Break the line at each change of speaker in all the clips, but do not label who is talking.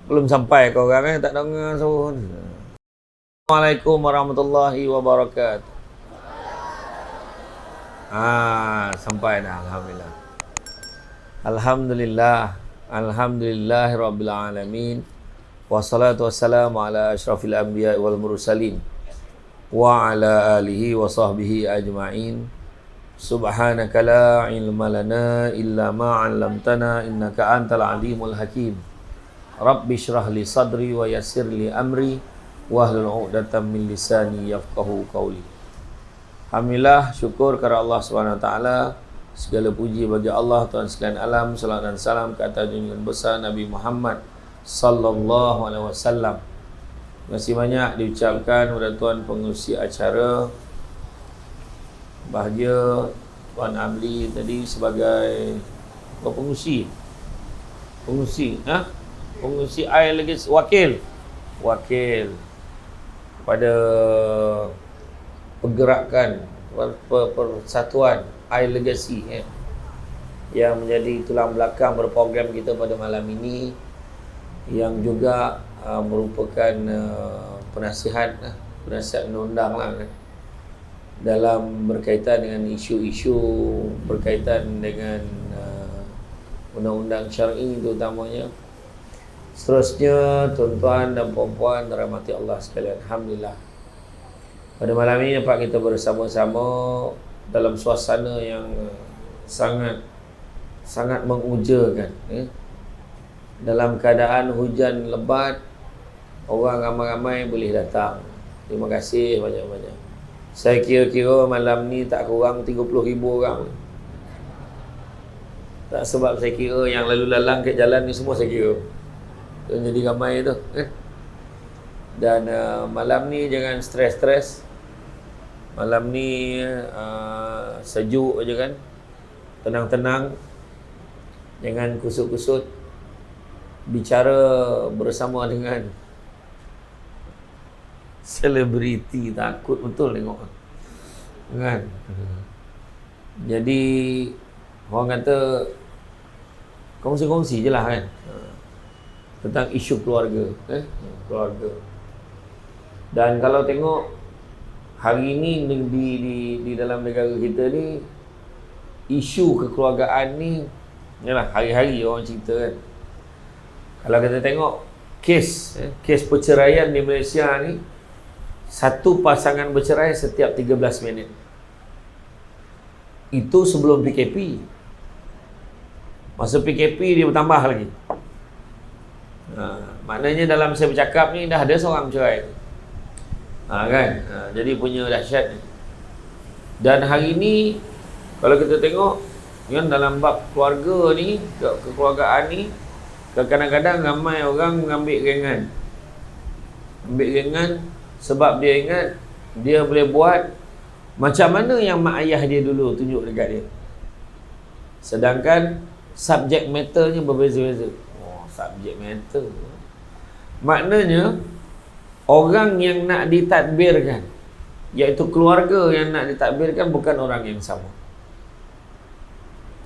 Belum sampai kau orang tak dengar suruh. Assalamualaikum warahmatullahi wabarakatuh. Sampai dah, alhamdulillah. Alhamdulillah. Alhamdulillahirabbil alamin. Wassalatu wassalamu ala asyrafil anbiya wal mursalin wa ala alihi wa sahbihi ajma'in. Subhanaka la ilma lana illa ma 'allamtana innaka antal alimul hakim. Rabbi syrah li sadri wa yassir li amri wahlul 'uqdatam min lisani yafqahu qawli. Alhamdulillah, syukur kepada Allah SWT. Segala puji bagi Allah Tuhan sekalian alam. Salam dan salam ke atas junjungan besar Nabi Muhammad sallallahu alaihi wasallam. Terima kasih banyak diucapkan kepada tuan pengurusi acara. Bahagia Tuan Amli tadi sebagai pengurusi. Pengurusi air lagi wakil pada pergerakan persatuan Air Legacy yang menjadi tulang belakang berprogram kita pada malam ini, yang juga merupakan penasihat undang-undang lah, dalam berkaitan dengan isu-isu berkaitan dengan undang-undang syar'i terutamanya. Seterusnya, tuan-tuan dan puan-puan dirahmati Allah sekalian, alhamdulillah. Pada malam ini dapat kita bersama-sama dalam suasana yang sangat mengujakan. Dalam keadaan hujan lebat, orang ramai-ramai boleh datang. Terima kasih banyak-banyak. Saya kira-kira malam ni tak kurang 30,000 orang. Tak, sebab saya kira yang lalu lalang ke jalan ni semua saya kira. Jadi ramai tu. Dan malam ni jangan stres-stres. Malam ni sejuk je kan. Tenang-tenang. Jangan kusut-kusut. Bicara bersama dengan selebriti, takut betul tengok kan. Jadi orang kata kongsi-kongsi je lah kan, tentang isu keluarga, keluarga. Dan kalau tengok hari ni di dalam negara kita ni, isu kekeluargaan ni yalah hari-hari orang cerita kan. Kalau kita tengok kes perceraian di Malaysia ni, satu pasangan bercerai setiap 13 minit. Itu sebelum PKP. Masa PKP dia bertambah lagi. Maknanya dalam saya bercakap ni dah ada seorang bercerai. Kan? Jadi punya dahsyat. Dan hari ni kalau kita tengok kan, dalam bab keluarga ni, kekeluargaan ni, kadang-kadang ramai orang mengambil ringan. Ambil ringan sebab dia ingat dia boleh buat macam mana yang mak ayah dia dulu tunjuk dekat dia. Sedangkan subjek matternya berbeza-beza. Subjek matter. Maknanya orang yang nak ditadbirkan, iaitu keluarga yang nak ditadbirkan, bukan orang yang sama.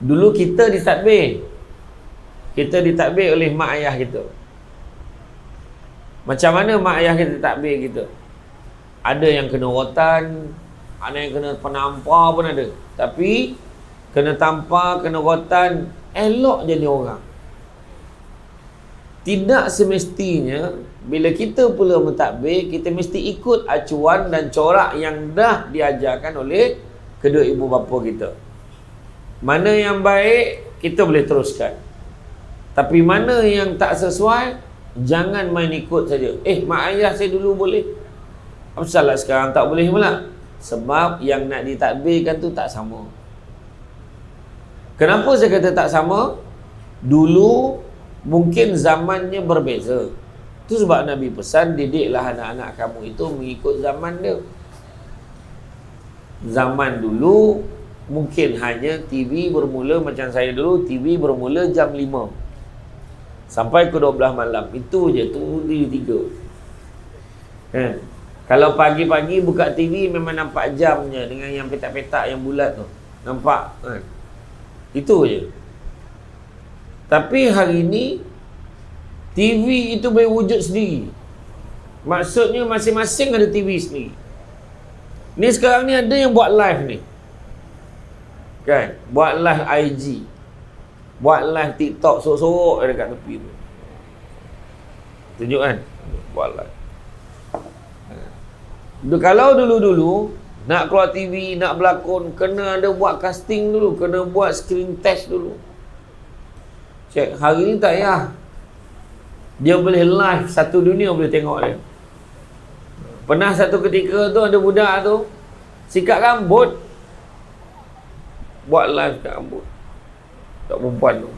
Dulu kita ditadbir. Kita ditadbir oleh mak ayah kita. Macam mana mak ayah kita takbir kita? Ada yang kena rotan, ada yang kena penampar pun ada. Tapi kena tampar, kena rotan, elok jadi orang. Tidak semestinya bila kita pula mentadbir, kita mesti ikut acuan dan corak yang dah diajarkan oleh kedua ibu bapa kita. Mana yang baik, kita boleh teruskan. Tapi mana yang tak sesuai, jangan main ikut saja. Mak ayah saya dulu boleh, apa salah sekarang tak boleh pula? Sebab yang nak ditadbirkan tu tak sama. Kenapa saya kata tak sama? Dulu mungkin zamannya berbeza. Itu sebab Nabi pesan, didiklah anak-anak kamu itu mengikut zaman dia. Zaman dulu mungkin hanya TV bermula macam saya dulu, TV bermula jam 5 sampai ke 12 malam. Itu je, tunggu tidur. Kalau pagi-pagi buka TV memang nampak jamnya dengan yang petak-petak yang bulat tu. Nampak kan? Itu je. Tapi hari ni TV itu boleh wujud sendiri. Maksudnya masing-masing ada TV sendiri. Ni sekarang ni ada yang buat live ni, kan? Buat live IG, buat live TikTok, sorok-sorok dekat tepi tu. Tunjuk kan? Buat live. Kalau dulu-dulu nak keluar TV, nak berlakon, kena ada buat casting dulu, kena buat screen test dulu. Cek, hari ni tak payah. Dia boleh live, satu dunia boleh tengok dia. Pernah satu ketika tu ada budak tu sikat rambut, buat live kat rambut. Tak perempuan tu.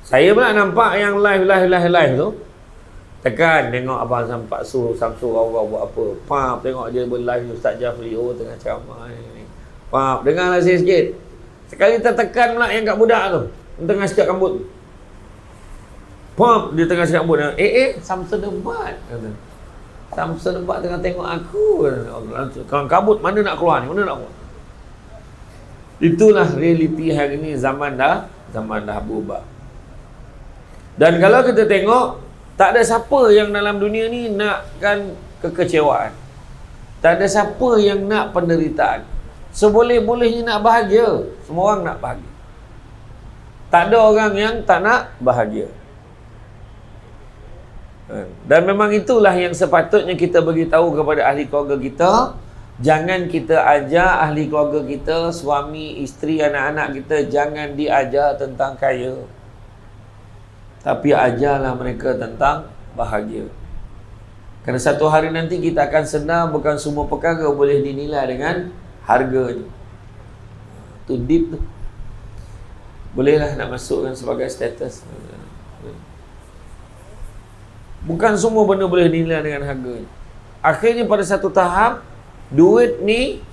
Saya pula nampak yang live tu. Tekan tengok Abang Samsu orang buat apa. Pap tengok dia live Ustaz Jafri tengah ceramah ni. Pap dengarlah sikit. Sekali tertekan pula yang kat budak tu, tengah sikat rambut. Pop, dia tengah sikat rambut. Samsul debat. Samsul debat tengah tengok aku. Kalau kabut, mana nak keluar ni? Mana nak keluar? Itulah realiti hari ni. Zaman dah berubah. Dan kalau kita tengok, tak ada siapa yang dalam dunia ni nakkan kekecewaan. Tak ada siapa yang nak penderitaan. Seboleh-bolehnya nak bahagia. Semua orang nak bahagia. Tak ada orang yang tak nak bahagia. Dan memang itulah yang sepatutnya kita beritahu kepada ahli keluarga kita. Jangan kita ajar ahli keluarga kita, suami, isteri, anak-anak kita, jangan diajar tentang kaya, tapi ajarlah mereka tentang bahagia. Kerana satu hari nanti kita akan sedar bukan semua perkara boleh dinilai dengan harganya. Tu deep tu. Bolehlah nak masukkan sebagai status. Bukan semua benda boleh dinilai dengan harganya. Akhirnya pada satu tahap, duit ni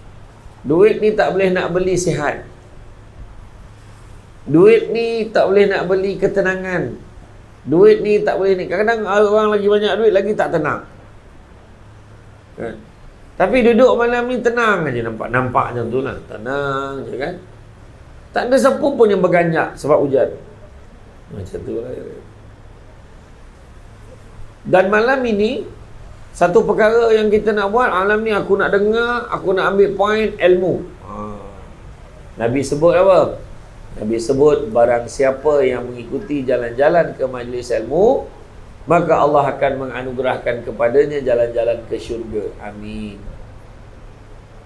tak boleh nak beli sihat. Duit ni tak boleh nak beli ketenangan. Duit ni tak boleh ni. Kadang-kadang orang lagi banyak duit lagi tak tenang. Kan? Tapi duduk malam ni tenang aja, nampak macam tu lah. Tenang je kan. Tak ada siapa pun yang berganyak sebab hujan. Macam tu lah. Dan malam ini, satu perkara yang kita nak buat, malam ni aku nak dengar, aku nak ambil poin ilmu. Nabi sebut apa? Nabi sebut barang siapa yang mengikuti jalan-jalan ke majlis ilmu, maka Allah akan menganugerahkan kepadanya jalan-jalan ke syurga. Amin.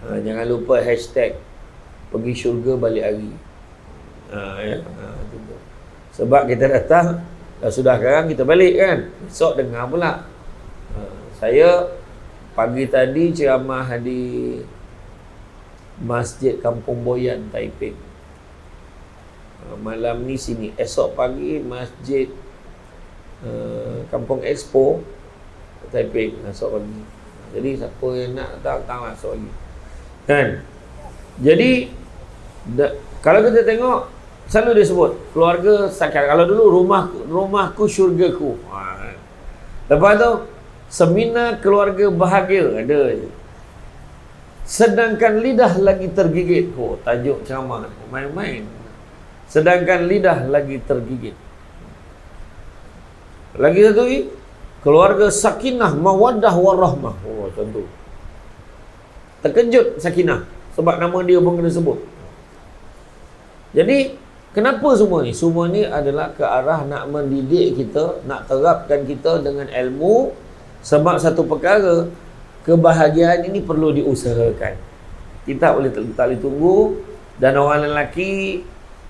Jangan lupa hashtag pergi syurga balik hari. Sebab kita datang, sudah sekarang kita balik kan, besok dengar pula. Saya pagi tadi ceramah di Masjid Kampung Boyan, Taiping. Malam ni sini. Esok pagi Masjid Kampung Expo, Taiping, esok pagi. Jadi siapa yang nak datang esok pagi kan. Jadi kalau kita tengok, selalu dia sebut keluarga sakit. Kalau dulu rumahku syurgaku. Lepas tu seminar keluarga bahagia ada je. Sedangkan lidah lagi tergigit. Tajuk ceramah main-main. Sedangkan lidah lagi tergigit. Lagi satu ni, keluarga sakinah, mawaddah warahmah. Macam tu. Terkejut sakinah sebab nama dia pun kena sebut. Jadi kenapa semua ni? Semua ni adalah ke arah nak mendidik kita, nak terapkan kita dengan ilmu. Sebab satu perkara, kebahagiaan ini perlu diusahakan. Kita tak boleh tunggu. Dan orang lelaki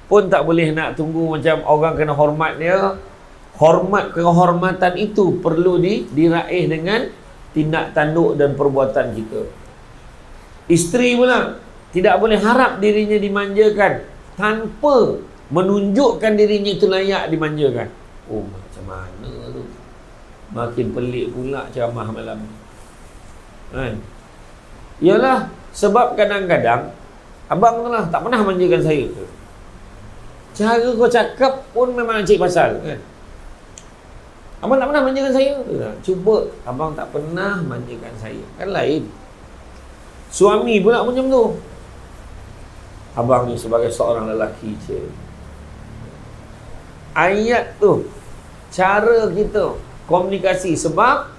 pun tak boleh nak tunggu macam orang kena hormat dia. Kehormatan itu perlu diraih dengan tindak tanduk dan perbuatan kita. Isteri pula tidak boleh harap dirinya dimanjakan tanpa menunjukkan dirinya itu layak dimanjakan. Macam mana tu? Makin pelik pula ceramah malam ni. Kan? Yalah, sebab kadang-kadang abang tu lah tak pernah manjakan saya. Cara kau cakap pun memang cik pasal kan. Abang tak pernah manjakan saya. Cuba abang tak pernah manjakan saya. Kan lain. Suami pula macam tu. Abang ni sebagai seorang lelaki je. Ayat tu cara kita komunikasi. Sebab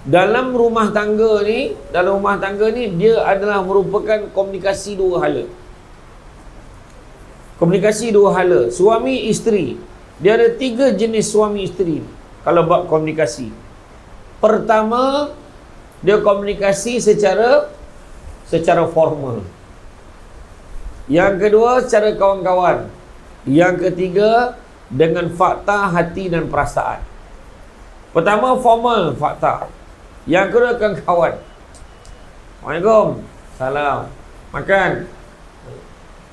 dalam rumah tangga ni dia adalah merupakan komunikasi dua hala. Komunikasi dua hala. Suami isteri. Dia ada 3 jenis suami isteri kalau bab komunikasi. Pertama, dia komunikasi secara formal. Yang kedua, secara kawan-kawan. Yang ketiga, dengan fakta, hati dan perasaan. Pertama, formal, fakta. Yang kedua, kawan-kawan. Assalamualaikum. Salam. Makan.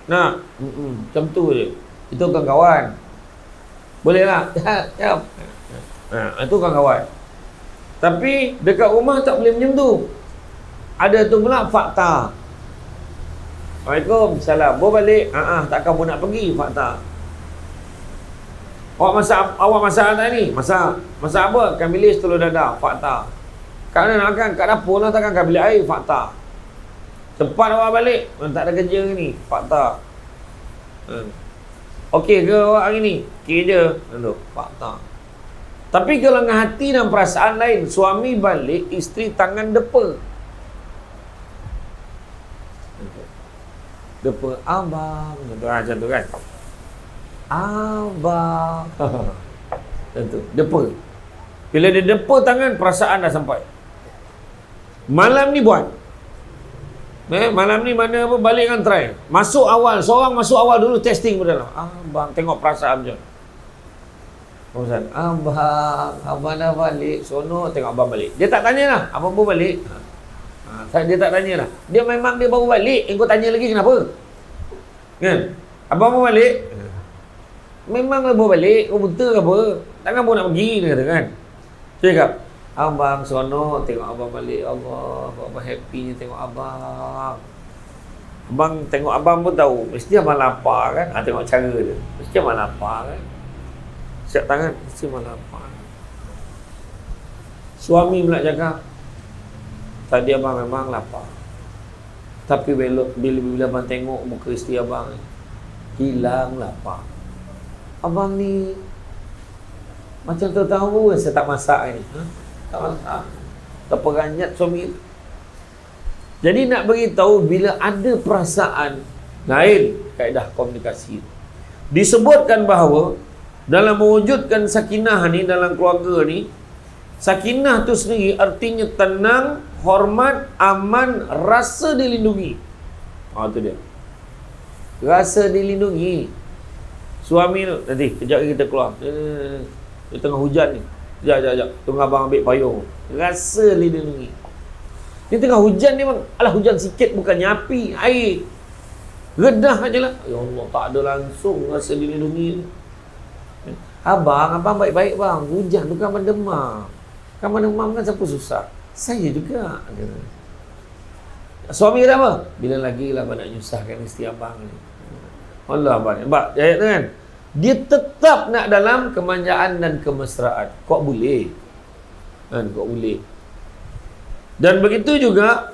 Nak? Macam tu je. Itu kawan-kawan. Boleh lah. Ya. Itu kawan-kawan. Tapi dekat rumah tak boleh macam tu. Ada tu pula fakta. Assalamualaikum. Salam. Bawa balik. Takkan pun nak pergi. Fakta. Awak masak tak ni? Masak apa? Kan bilis telur dadah. Fakta. Kat mana nak makan? Kat dapur lah, takkan kan bilik air. Fakta. Cepat awak balik. Tak ada kerja ni. Fakta. Okey ke awak hari ni? Okey je. Fakta. Tapi kalau dengan hati dan perasaan lain, suami balik, isteri tangan depa. Depa, abang. Macam tu kan. Abang. Tentu. Depa. Bila dia depa tangan, perasaan dah sampai. Malam ni buat. Malam ni mana apa, balik kan try. Masuk awal. Seorang masuk awal dulu, testing pada dalam. Abang, tengok perasaan macam. Ustaz, abang dah balik. Sono, tengok abang balik. Dia tak tanya lah, abang baru balik. Dia tak tanya lah. Dia memang dia baru balik. Kau tanya lagi kenapa? Kan? Abang baru balik. Memang baru balik. Kau buta ke apa? Takkan pun nak pergi, dia kata kan. Saya cakap, abang sono, tengok abang balik. Allah, abang happy tengok abang. Abang tengok abang pun tahu. Mesti abang lapar kan. Tengok cara dia. Mesti abang lapar kan. Siap tangan, mesti abang lapar. Suami pula cakap, tadi abang memang lapar. Tapi bila abang tengok muka isteri abang, hilang lapar. Abang ni macam tahu saya tak masak ni. Tak masak. Tak peranyat suami. Jadi nak beritahu, bila ada perasaan lain, kaedah komunikasi. Disebutkan bahawa dalam mewujudkan sakinah ni dalam keluarga ni, sakinah tu sendiri artinya tenang, hormat, aman, rasa dilindungi. Tu dia. Rasa dilindungi. Suami tu, nanti kejap lagi kita keluar. Dia tengah hujan ni. Sekejap. Tunggu abang ambil payung. Rasa dilindungi. Dia tengah hujan ni bang. Alah, hujan sikit, bukannya api, air. Redah aje lah. Ya Allah, tak ada langsung rasa dilindungi. Abang baik-baik bang. Hujan tu kan mendemam. Kan mendemam kan siapa susah? Saya juga. Suami kata apa? Bila lagi lah abang nak nyusahkan isteri abang ni. Allah abang. Nampak ayat tu kan? Dia tetap nak dalam kemanjaan dan kemesraan. Kok boleh? Kan, kok boleh? Dan begitu juga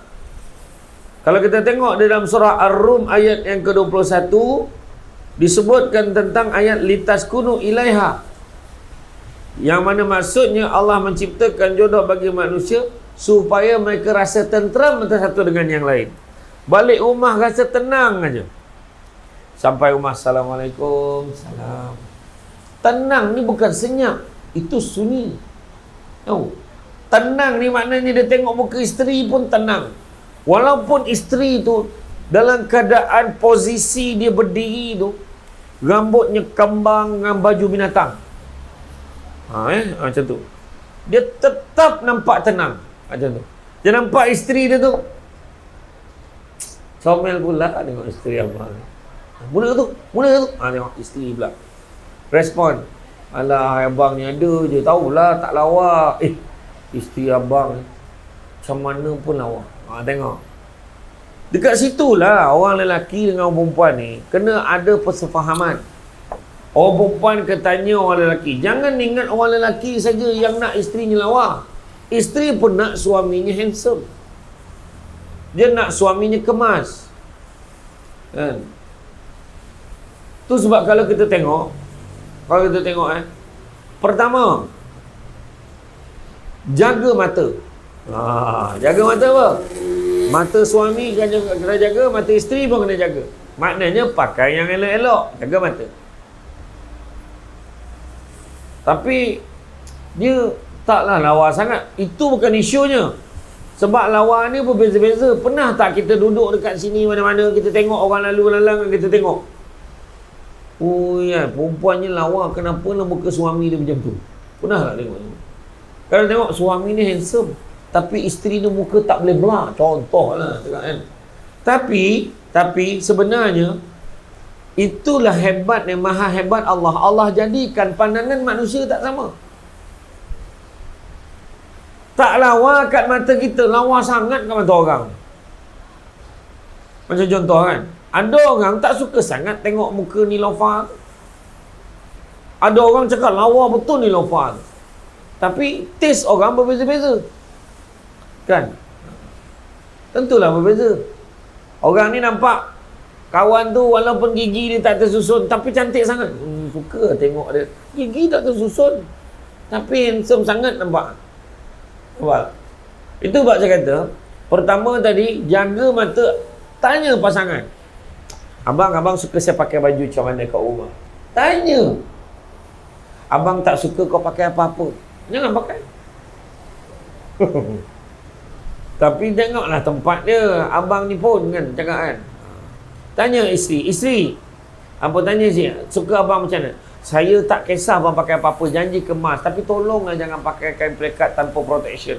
kalau kita tengok di dalam surah Ar-Rum ayat yang ke-21, disebutkan tentang ayat litaskunu ilaiha, yang mana maksudnya Allah menciptakan jodoh bagi manusia supaya mereka rasa tenteram antara satu dengan yang lain. Balik rumah rasa tenang aja. Sampai rumah, Assalamualaikum, salam. Tenang ni bukan senyap, itu sunyi. Tahu? Tenang ni maknanya dia tengok muka isteri pun tenang. Walaupun isteri tu dalam keadaan posisi dia berdiri tu, rambutnya kembang dengan baju binatang. Macam tu. Dia tetap nampak tenang. Macam tu. Dia nampak isteri dia tu, comel pula tengok isteri abang. Mula tu. Tengok isteri pula. Respon. Alah, abang ni ada je. Tahulah tak lawa. Isteri abang macam mana pun lawa. Tengok. Dekat situlah orang lelaki dengan orang perempuan ni kena ada persefahaman. Orang perempuan ketanya orang lelaki. Jangan ingat orang lelaki saja yang nak isterinya lawa. Isteri pun nak suaminya handsome. Dia nak suaminya kemas. Kan? Tu sebab kalau kita tengok Pertama, jaga mata. Jaga mata apa? Mata suami kena jaga, mata isteri pun kena jaga. Maknanya pakai yang elok-elok, jaga mata. Tapi dia taklah lawa sangat. Itu bukan isunya. Sebab lawa ni berbeza-beza. Pernah tak kita duduk dekat sini mana-mana, kita tengok orang lalu lalang, kita tengok, oh ya, perempuannya lawa, kenapa lah muka suami dia macam tu? Pernah tak tengok? Kalau tengok suami ni handsome, tapi isteri ni muka tak boleh belah, contoh lah kan? Tapi sebenarnya itulah hebat yang maha hebat Allah. Allah jadikan pandangan manusia tak sama. Tak lawa kat mata kita, lawa sangat kat mata orang. Macam contoh kan, ada orang tak suka sangat tengok muka Niloufar. Ada orang cakap lawa betul Niloufar. Tapi taste orang berbeza-beza. Kan? Tentulah berbeza. Orang ni nampak kawan tu walaupun gigi dia tak tersusun, tapi cantik sangat. Suka tengok dia. Gigi tak tersusun, tapi handsome sangat nampak. Nampak? Itu sebab saya kata, pertama tadi, jaga mata. Tanya pasangan, abang suka saya pakai baju macam mana kat rumah? Tanya. Abang tak suka kau pakai apa-apa, jangan pakai. Tapi tengoklah tempat dia. Abang ni pun kan cakap kan, tanya isteri, apa tanya si, suka abang macam mana? Saya tak kisah abang pakai apa-apa, janji kemas, tapi tolonglah jangan pakai kain pelekat tanpa protection.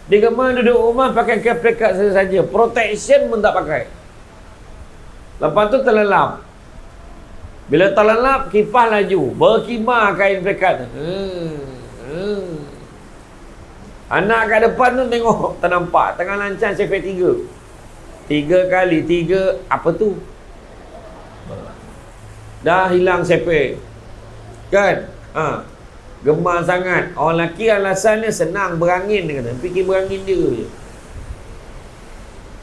Dia gemar duduk rumah pakai kain pelekat saja, protection pun tak pakai. Lepas tu terlelap. Bila terlelap, kipas laju, berkibar kain pelekat. Anak kat depan tu tengok, tak nampak, tengah lancang sifat 3 kali, apa tu? Dah hilang sepek. Kan? Gemar sangat. Orang lelaki alasannya senang berangin, dia kata. Fikir berangin dia je.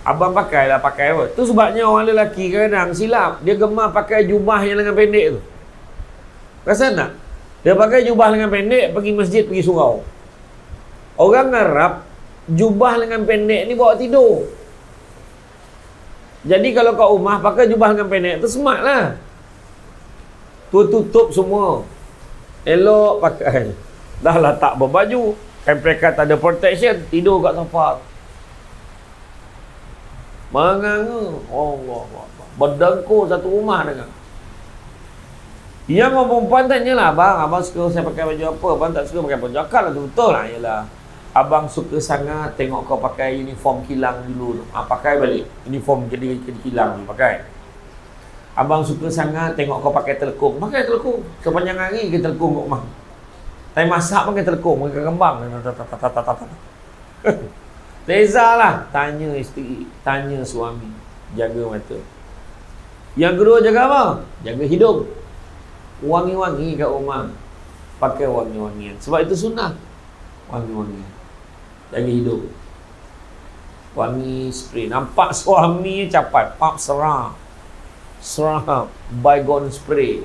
Abang pakai apa? Tu sebabnya orang lelaki kadang silap. Dia gemar pakai jubah yang lengan pendek tu. Perasan tak? Dia pakai jubah lengan pendek, pergi masjid, pergi surau. Orang Arab, jubah lengan pendek ni bawa tidur. Jadi kalau kat rumah pakai jubah lengan pendek tu smart lah. Tu tutup semua, elok pakai. Dah lah tak berbaju, kain pelekat tak ada protection, tidur kat sofa. Menganga, Allah, berdengkur satu rumah dengan. Yang orang perempuan tanyalah, abang suka saya pakai baju apa? Abang tak suka pakai baju akal lah, betul lah. Yalah, abang suka sangat tengok kau pakai uniform kilang dulu. Pakai balik uniform jadi kilang ni pakai. Abang suka sangat tengok kau pakai telekung. Pakai telekung sepanjang hari, kita telekung kat rumah. Time masak pakai telekung, pakai kembang. Reza lah. Tanya isteri, tanya suami. Jaga mata. Yang kedua, jaga apa? Jaga hidung. Wangi-wangi kat rumah. Pakai wangi-wangian. Sebab itu sunnah. Wangi-wangi. Jaga hidung. Wangi spray. Nampak suami capat, pap serah, bygone spray,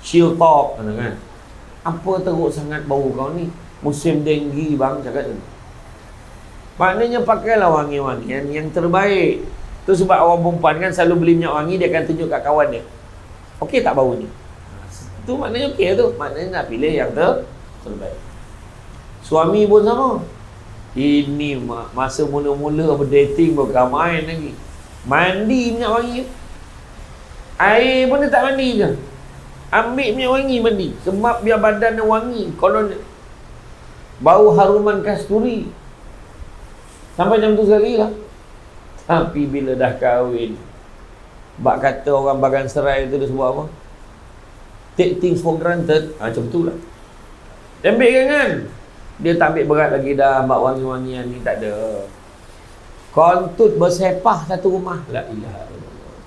chill top kan. Apa teruk sangat bau kau ni? Musim denggi bang, cakap tu. Maknanya pakailah wangi-wangian yang terbaik. Tu sebab orang perempuan kan selalu beli minyak wangi, dia akan tunjuk kat kawan dia, okey tak bau ni? Tu maknanya okey tu. Maknanya nak pilih yang terbaik. Suami pun sama. Ini masa mula-mula berdating bukan main lagi. Mandi minyak wangi, air pun dia tak mandi je, ambil minyak wangi mandi. Sebab biar badan dia wangi. Kalau bau haruman kasturi, sampai jam tu sekali lah. Tapi bila dah kahwin, bak kata orang bagan serai tu dia sebut apa? Take things for granted. Macam tu lah. Dia ambil kan? Dia tak ambil berat lagi dah. Bak wangi-wangian ni tak ada. Kontut bersepah satu rumah. La ilaha illallah.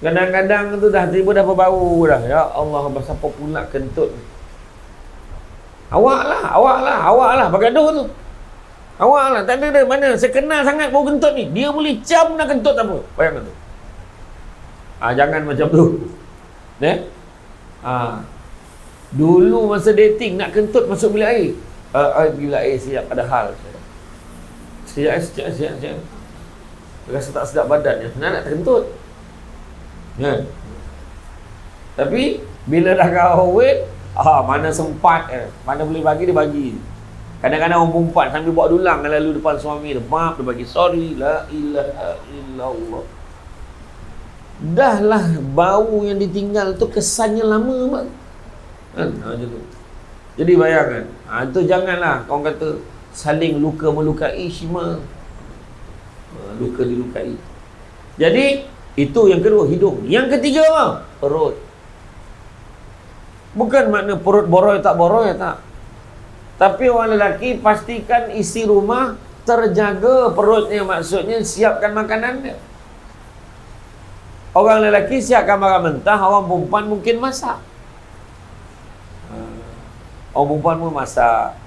Kadang-kadang tu dah tiba dah berbau dah. Ya Allah, siapa pula kentut ni? Awak lah bergaduh tu. Awak lah, tak ada mana. Saya kenal sangat bau kentut ni. Dia boleh cam nak kentut apa. Bayangkan tu. Jangan macam tu. Dulu masa dating nak kentut masuk bilik air. Bilik air siap ada hal. Siap. Rasa tak sedap badannya. Nak terkentut. Kan? Tapi bila dah kahwin, mana sempat mana boleh bagi dia bagi. Kadang-kadang orang perempuan sambil buat dulang lalu depan suami dia, maaf dia bagi, sorry, la ilaha illallah. Dah lah bau yang ditinggal tu kesannya lama mak. Kan? Jadi bayangkan, itu janganlah kau kata saling luka melukai Shima. Luka dilukai. Jadi itu yang kedua, hidung. Yang ketiga apa? Perut. Bukan makna perut boroi tak boroi, tak. Tapi orang lelaki pastikan isi rumah terjaga perutnya, maksudnya siapkan makanan dia. Orang lelaki siapkan makan mentah, orang perempuan mungkin masak. Orang perempuan pun masak.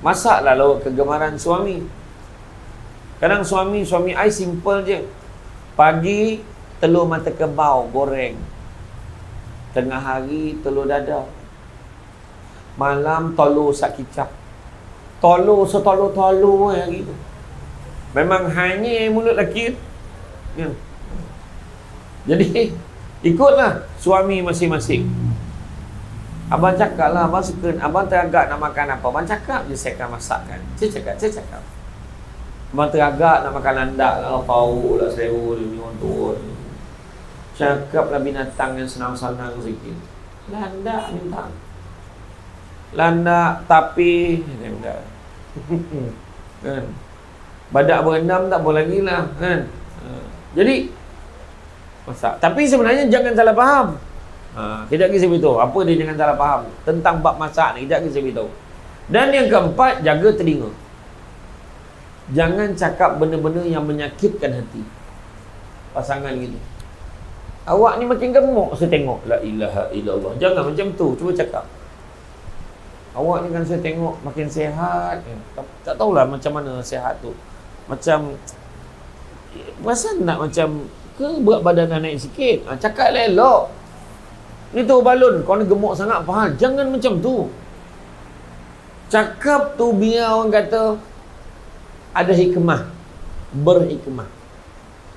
Masaklah lauk kegemaran suami. Kadang suami I simple je. Pagi telur mata kebau goreng. Tengah hari telur dadar. Malam telur sak kicap. Telur setolur-tolur hari tu. Memang hanya mulut lelaki. Ya. Jadi ikutlah suami masing-masing. Abang cakap lah, abang suka, abang teragak nak makan apa, abang cakap je, saya akan masakkan. Saya cakap. Abang teragak nak makan landak lah, pauk lah, sewu dia ni, orang tua ni. Cakaplah binatang yang senang-senang sikit. Landak minta. Landak, tapi kan? Badak berendam tak boleh lagi lah kan? Jadi masak. Tapi sebenarnya jangan salah faham. Kejap lagi saya beritahu apa dia jangan salah faham tentang bab masak ni. Kejap lagi saya beritahu. Dan yang keempat, jaga telinga. Jangan cakap benda-benda yang menyakitkan hati pasangan gitu. Awak ni makin gemuk saya tengok. La ilaha illallah. Jangan macam tu. Cuba cakap, awak ni kan saya tengok makin sihat. Tak tahulah macam mana sihat tu. Macam rasa nak macam ke berat badan dah naik sikit. Cakap elok. Ni tu balun, kau ni gemuk sangat, faham? Jangan macam tu. Cakap tu biar orang kata ada hikmah, berhikmah.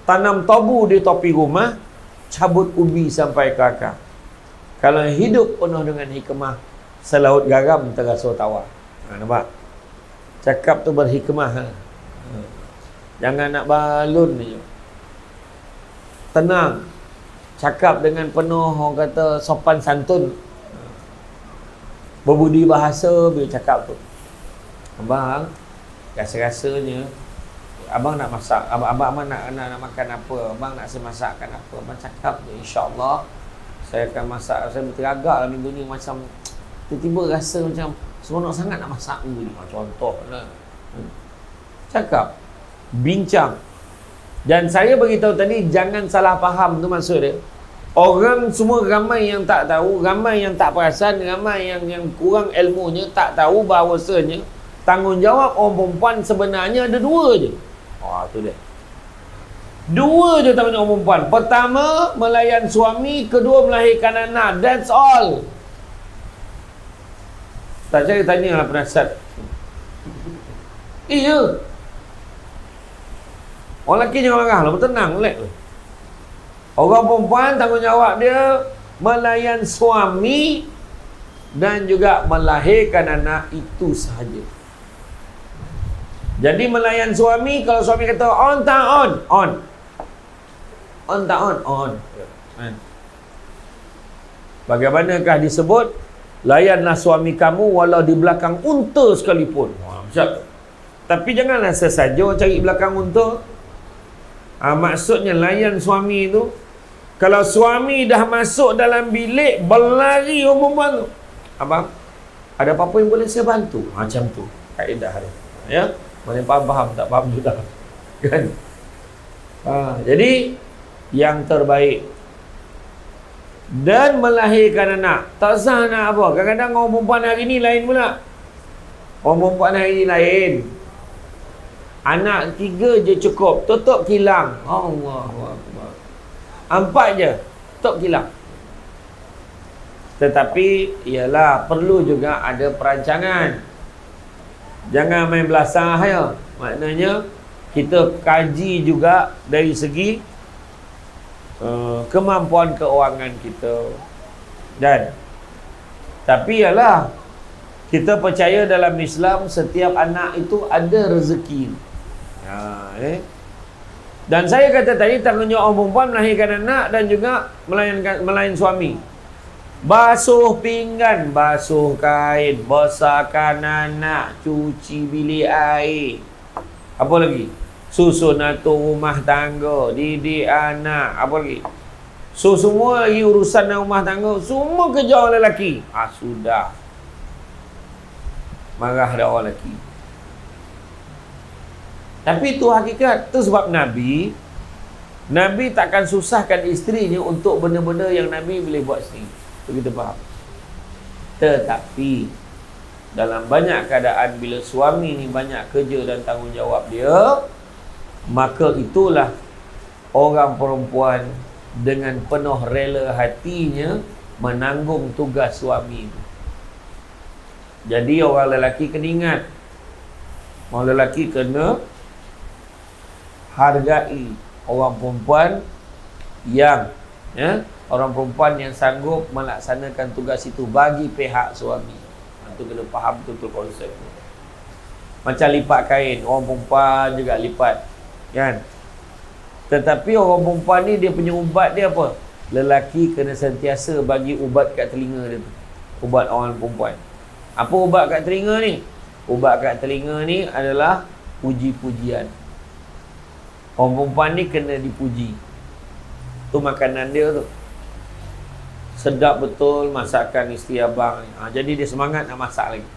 Tanam tabu di topi rumah, cabut ubi sampai ke akar. Kalau hidup penuh dengan hikmah, selaut garam terasa tawar. Nampak? Cakap tu berhikmah. Jangan nak balun je. Tenang. Cakap dengan penuh orang kata sopan santun. Berbudi bahasa bila cakap tu. Abang, rasa-rasanya abang nak masak, abang nak makan apa, abang nak saya masakkan apa. Abang cakap tu, insya-Allah saya akan masak. Saya berteragak lah minggu ni, macam tiba-tiba rasa macam seronok sangat nak masak minggu ni. Contohlah. Cakap, bincang. Dan saya beritahu tadi, jangan salah faham tu maksud dia. Orang semua ramai yang tak tahu, ramai yang tak perasan, ramai yang kurang ilmunya, tak tahu bahawasanya tanggungjawab orang perempuan sebenarnya ada dua je. Tu dia. Dua je tanggungjawab orang perempuan. Pertama, melayan suami. Kedua, melahirkan anak. That's all. Tak saya tanya lah penasihat. Iya. Orang lelaki jangan marah lah, bertenang, relax. Orang perempuan tanggungjawab dia melayan suami dan juga melahirkan anak, itu sahaja. Jadi melayan suami, kalau suami kata on tak on, on. On tak on, on. Bagaimanakah disebut, layanlah suami kamu walau di belakang unta sekalipun. Tapi janganlah sesaja cari belakang unta. Maksudnya layan suami tu. Kalau suami dah masuk dalam bilik, berlari orang perempuan tu, abang, ada apa-apa yang boleh saya bantu? Macam tu kaedah dia. Ya, mana faham tak faham juga kan? Jadi yang terbaik. Dan melahirkan anak, tak sah nak apa. Kadang-kadang orang perempuan hari ni lain pula. Orang perempuan hari ni lain. Anak 3 je cukup, tutup kilang. Allahu Akbar. 4 je, tutup kilang. Tetapi ialah perlu juga ada perancangan. Jangan main belasah ya. Maknanya kita kaji juga dari segi kemampuan keuangan kita. Dan tapi ialah kita percaya dalam Islam setiap anak itu ada rezeki. Dan saya kata tadi, tanggungjawab orang perempuan melahirkan anak dan juga melayan suami. Basuh pinggan, basuh kain, besarkan anak, cuci bilik air. Apa lagi? Susun atur rumah tangga, didik anak, apa lagi? So semua lagi urusan rumah tangga, semua kerja orang lelaki. Sudah. Marah dah orang lelaki. Tapi itu hakikat. Itu sebab Nabi takkan susahkan isterinya untuk benda-benda yang Nabi boleh buat sendiri. Itu kita faham. Tetapi dalam banyak keadaan bila suami ni banyak kerja dan tanggungjawab dia, maka itulah orang perempuan dengan penuh rela hatinya menanggung tugas suami itu. Jadi orang lelaki kena ingat, orang lelaki kena hargai orang perempuan yang orang perempuan yang sanggup melaksanakan tugas itu bagi pihak suami. Itu kena faham betul-betul konsep. Macam lipat kain, orang perempuan juga lipat, kan? Tetapi orang perempuan ni dia punya ubat dia apa? Lelaki kena sentiasa bagi ubat kat telinga dia tu. Ubat orang perempuan. Apa ubat kat telinga ni? Ubat kat telinga ni adalah puji-pujian. Orang perempuan ni kena dipuji. Tu makanan dia tu. Sedap betul masakan isteri abang ni. Jadi dia semangat nak masak lagi.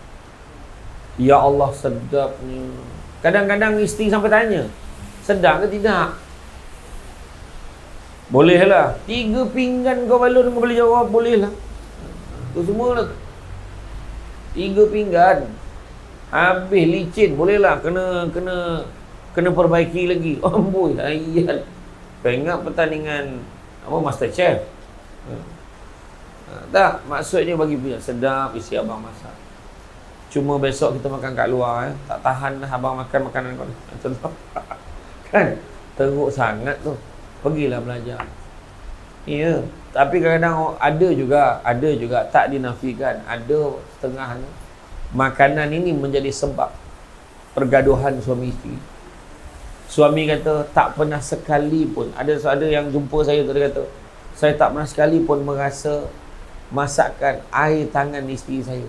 Ya Allah, sedapnya. Kadang-kadang isteri sampai tanya, sedap ke tidak? Bolehlah. 3 pinggan kau balun kau boleh jawab, bolehlah. Tu semua lah. 3 pinggan. Habis licin, bolehlah. Kena perbaiki lagi. Amboi, ayat. Kau ingat pertandingan MasterChef? Tak, maksudnya bagi punya sedap isi abang masak. Cuma besok kita makan kat luar, tak tahan lah abang makan makanan kau. Contoh. Kan? Teruk sangat tu. Pergilah belajar. Ya, tapi kadang-kadang ada juga tak dinafikan. Ada setengah makanan ini menjadi sebab pergaduhan suami isteri. Suami kata tak pernah sekali pun, ada yang jumpa saya tu, dia kata saya tak pernah sekali pun merasa masakan air tangan isteri saya.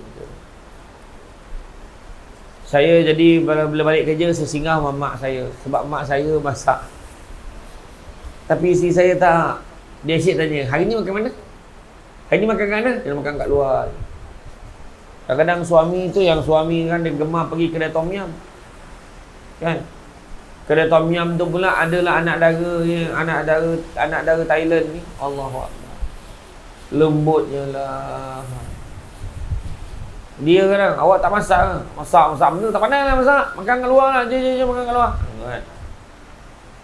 Saya jadi bila balik kerja saya singgah sama mak saya sebab mak saya masak. Tapi isteri saya tak. Dia asyik tanya, hari ni makan mana? Hari ni makan kat mana? Dia makan kat luar. Kadang-kadang suami tu, yang suami kan dia gemar pergi kedai tom yum, kan? Kedai tom yum tu pula adalah anak dara Thailand ni. Allahuakbar. Lembutnya lah. Dia kadang, awak tak masak ke? Masak benda tak pandai lah masak. Makan kat luar lah. Je makan kat luar.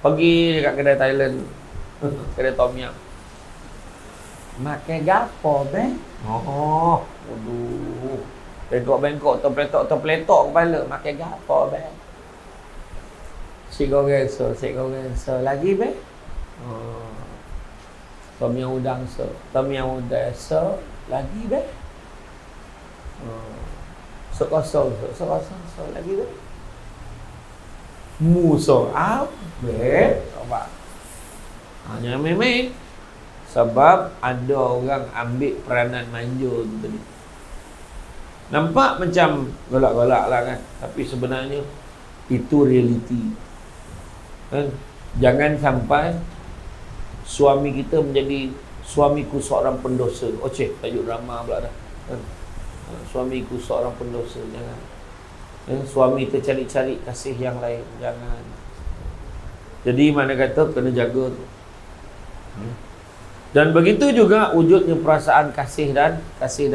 Pergi dekat kedai Thailand. Kedai tom yum. Makan gapo be? Aduh. Bengkok terpletok kepala. Makan gapo be? Sik goreng so. Lagi be? Tom yum udang so. Lagi be? Sok kosong so. Lagi be? Muso be? Coba. Jangan main-main. Sebab ada orang ambil peranan manja tu tadi. Nampak macam golak-golak lah kan, tapi sebenarnya itu realiti kan? Jangan sampai suami kita menjadi suamiku seorang pendosa. Tajuk drama pula dah kan? Suamiku seorang pendosa. Jangan. Suami tercari-cari kasih yang lain. Jangan. Jadi mana kata kena jaga tu. Dan begitu juga wujudnya perasaan kasih dan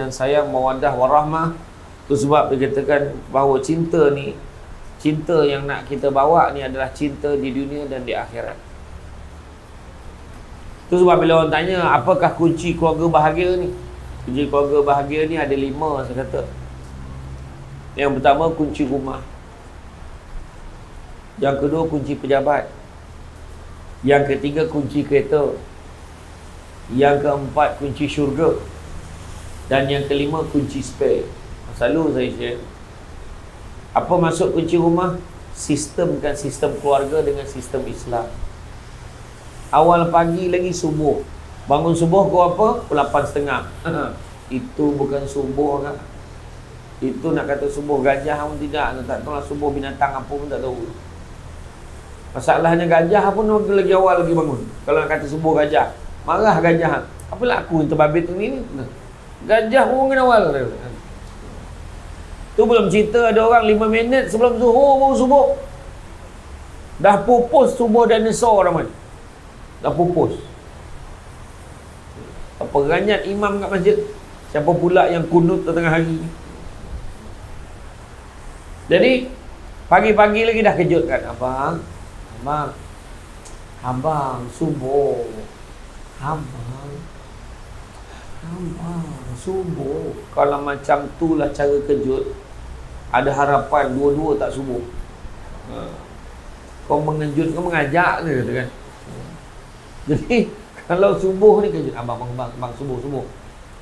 sayang, mawaddah warahmah. Itu sebab dikatakan bahawa cinta yang nak kita bawa ni adalah cinta di dunia dan di akhirat. Itu sebab bila orang tanya apakah kunci keluarga bahagia ni, Kunci keluarga bahagia ni ada 5 saya kata. Yang pertama kunci rumah. Yang kedua kunci pejabat. Yang ketiga kunci kereta. Yang keempat kunci syurga. Dan yang kelima kunci spare. Selalu saya share. Apa maksud kunci rumah? Sistemkan sistem keluarga dengan sistem Islam. Awal pagi lagi subuh. Bangun subuh kau apa? 8.30. Itu bukan subuh kan? Itu nak kata subuh gajah pun tidak. Tak tahu lah subuh binatang apa pun tak tahu. Masalahnya gajah pun lagi awal lagi bangun. Kalau nak kata subuh gajah, marah gajah. Apalah aku yang terbabit ni. Gajah pun bangun awal. Tu belum cerita ada orang 5 minit sebelum zuhur baru subuh. Dah pupus subuh dinosaur ramai. Dah pupus. Peranyat imam kat masjid. Siapa pula yang kunut tengah hari. Jadi pagi-pagi lagi dah kejutkan. Abang subuh. Abang subuh. Kalau macam tu lah cara kejut, ada harapan dua-dua tak subuh. Kau mengejut, kau mengajak ke kata kan. Jadi kalau subuh ni kejut, abang subuh.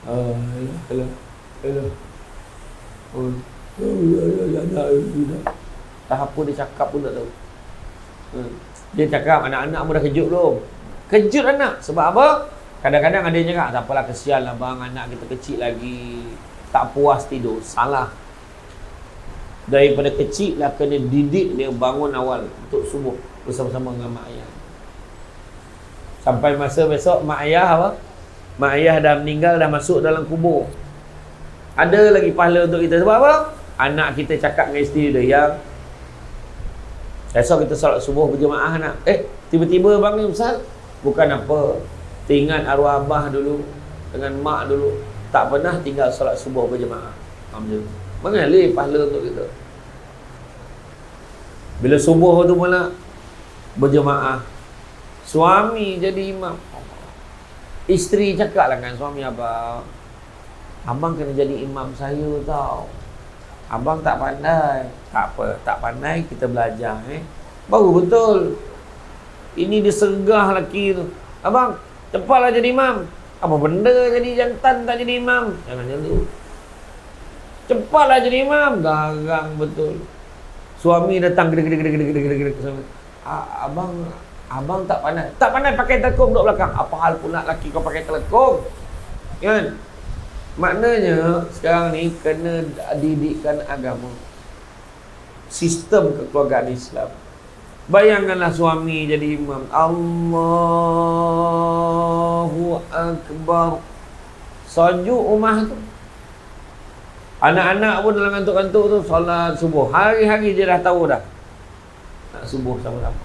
Hello. Oh. Dah apa dia cakap pun tak tahu. Dia cakap anak-anak pun dah kejut belum. Kejut anak. Sebab apa? Kadang-kadang ada yang cakap, tak apalah, kesian lah bang, anak kita kecil lagi, tak puas tidur. Salah. Daripada kecil lah kena didik dia bangun awal untuk subuh bersama-sama dengan mak ayah. Sampai masa besok mak ayah apa? Mak ayah dah meninggal, dah masuk dalam kubur. Ada lagi pahala untuk kita. Sebab apa? Anak kita cakap dengan isteri dia, yang esok kita solat subuh berjemaah nak. Tiba-tiba bang ni Ustaz, bukan apa, teringat arwah abah dulu dengan mak dulu, tak pernah tinggal solat subuh berjemaah. Mengalir pahala untuk kita. Bila subuh tu pula berjemaah, suami jadi imam, isteri cakap lah kan suami abang, abang kena jadi imam saya tau. Abang tak pandai. Tak apa, tak pandai, kita belajar baru betul. Ini disergah lelaki tu. Abang, cepatlah jadi imam. Apa benda jadi jantan tak jadi imam? Jangan macam tu. Cepatlah jadi imam. Garang betul. Suami datang gede-gede. Abang tak pandai. Tak pandai pakai telekong duduk belakang. Apa hal pula lelaki kau pakai telekong? Kan? Maknanya sekarang ni kena didikkan agama, sistem kekeluargaan Islam. Bayangkanlah suami jadi imam. Allahu Akbar. Sajuk rumah tu. Anak-anak pun dalam kantuk-kantuk tu solat subuh. Hari-hari dia dah tahu dah nak subuh sama-sama.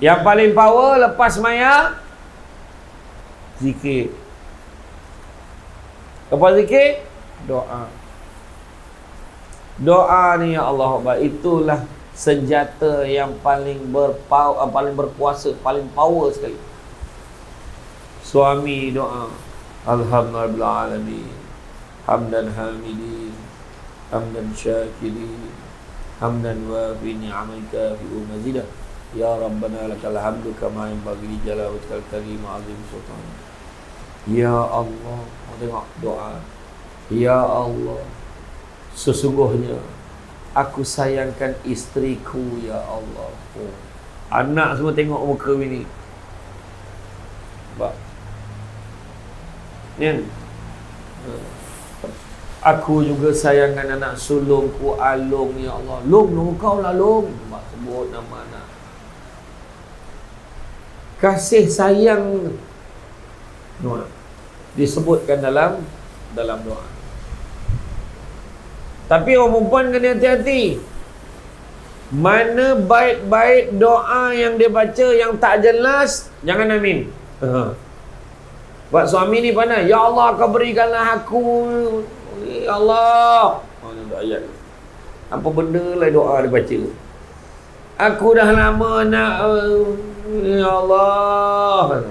Yang paling power lepas maya, zikir. Lepas zikir, doa. Doa ni ya Allah, itulah senjata yang paling paling berkuasa, paling power sekali. Suami doa, alhamdulillahirabbil hamdan hamidin, hamdan syakirin, hamdan wafi ni'amika fi mazidah. Ya Rabbana lakal hamdu kama yanbaghi li jalali wajhikal karim azim sultan. Ya Allah, tengok doa. Ya Allah, sesungguhnya aku sayangkan isteriku ya Allah. Anak semua tengok muka bini. Nampak? Ni. Aku juga sayangkan anak sulungku Alung ya Allah. Long, kau lah Long. Nampak sebut nama anak. Kasih sayang doa disebutkan dalam doa. Tapi orang perempuan kena hati-hati. Mana baik-baik doa yang dia baca yang tak jelas, jangan amin. Buat suami ni pandai. Ya Allah, kau berikanlah aku. Ya Allah. Ada ayat. Apa benda lah doa dia baca. Aku dah lama nak. Ya Allah.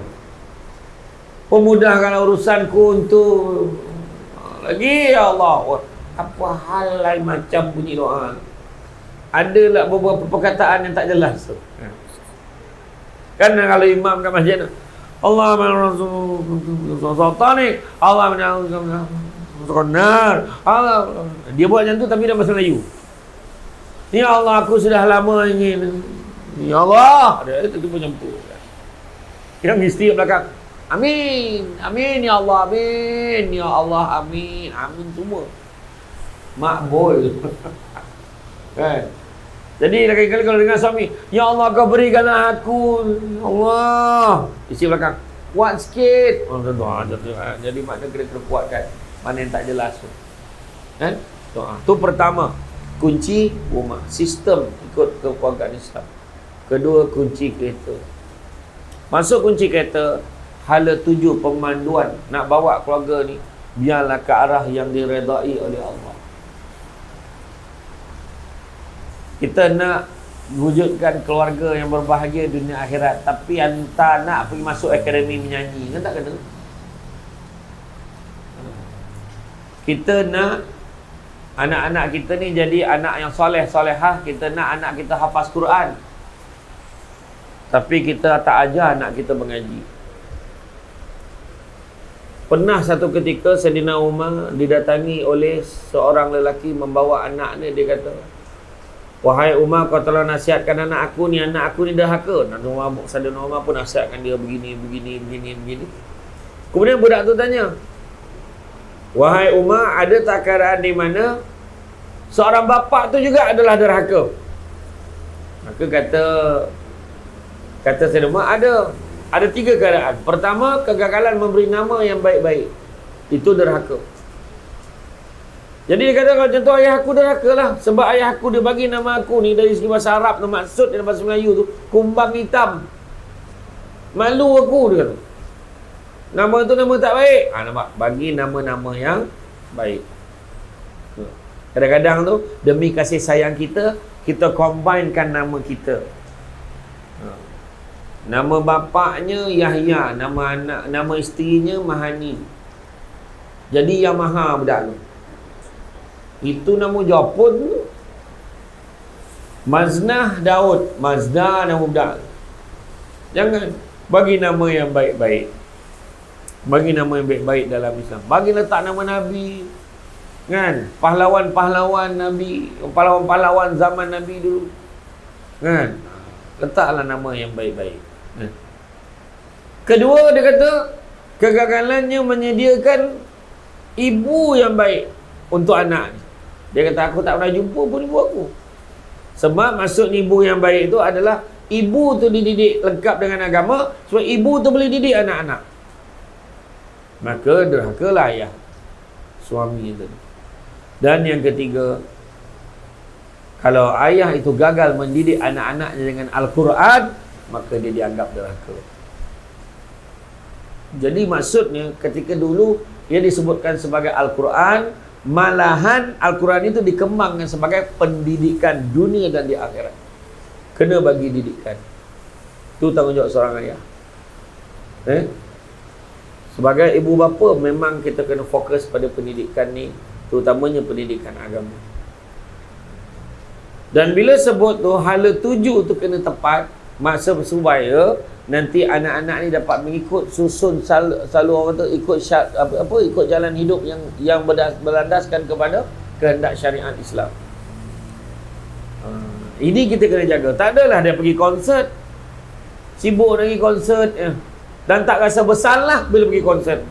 Pemudahkan urusanku untuk lagi, ya Allah. Apa hal lain macam bunyi doa? Adalah beberapa perkataan yang tak jelas tu. Kan kalau imam kat masjid, Allah Rasul-Sultanik, Allah benar. Allah, dia buat macam tu tapi dalam bahasa Melayu. Ya Allah, aku sudah lama ingin. Ya Allah, dia itu macam tu. Yang mesti belakang. Amin, amin ya Allah, amin ya Allah, amin, amin semua. Makbul. Kan? Jadi kali-kali kalau dengar suami, ya Allah kau berikanlah aku, ya Allah. Isi belakang, kuat sikit. Oh, doa. Jadi makna kena kuatkan. Mana yang tak jelas tu. Kan? Doa. Tu pertama, kunci rumah, sistem ikut kekeluargaan Islam. Kedua, kunci kereta. Masuk kunci kereta, hala tuju pemanduan nak bawa keluarga ni biarlah ke arah yang diredai oleh Allah. Kita nak wujudkan keluarga yang berbahagia dunia akhirat, tapi anta nak pergi masuk akademi menyanyi, kan tak kena. Kita nak anak-anak kita ni jadi anak yang soleh solehah. Kita nak anak kita hafaz Quran, tapi kita tak ajar anak kita mengaji. Pernah satu ketika Saidina Umar didatangi oleh seorang lelaki membawa anak dia. Dia kata, wahai Umar, kau telah nasihatkan anak aku ni dahaka. Saidina Umar pun nasihatkan dia begini. Kemudian budak tu tanya, wahai Umar, ada tak keadaan di mana seorang bapa tu juga adalah derhaka? Maka kata Saidina Umar, ada 3 keadaan. Pertama, kegagalan memberi nama yang baik-baik. Itu derhaka. Jadi dia kata, kalau contoh ayah aku derhaka lah. Sebab ayah aku dia bagi nama aku ni dari segi bahasa Arab tu, maksud dalam bahasa Melayu tu kumbang hitam. Malu aku, dia kata. Nama tu nama tak baik. Nampak? Bagi nama-nama yang baik. Kadang-kadang tu demi kasih sayang kita, kita combinekan nama kita. Nama bapaknya Yahya, nama isterinya Mahani. Jadi Yamaha budak tu. Itu nama Jepun tu. Maznah Daud, Mazda nama budak tu. Jangan bagi nama yang baik-baik. Bagi nama yang baik-baik dalam Islam. Bagi letak nama Nabi. Kan? Pahlawan-pahlawan Nabi, pahlawan-pahlawan zaman Nabi dulu. Kan? Letaklah nama yang baik-baik. Kedua, dia kata kegagalannya menyediakan ibu yang baik untuk anak ni. Dia kata, aku tak pernah jumpa pun ibu aku. Sebab maksud ibu yang baik itu adalah ibu tu dididik lengkap dengan agama, sebab ibu tu boleh didik anak-anak. Maka derhakalah ayah suami itu. Dan yang ketiga, kalau ayah itu gagal mendidik anak-anaknya dengan Al-Quran, maka dia dianggap derhaka. Jadi maksudnya ketika dulu ia disebutkan sebagai Al-Quran, malahan Al-Quran itu dikembangkan sebagai pendidikan dunia dan di akhirat. Kena bagi didikan. Itu tanggungjawab seorang ayah. Sebagai ibu bapa, memang kita kena fokus pada pendidikan ni, terutamanya pendidikan agama. Dan bila sebut tu hala tuju tu kena tepat, masa supaya nanti anak-anak ni dapat mengikut susun selalu orang tu ikut ikut jalan hidup yang berlandaskan kepada kehendak syariat Islam. Ini kita kena jaga. Tak adalah dia pergi konsert, sibuk lagi konsert dan tak rasa bersalah bila pergi konsert.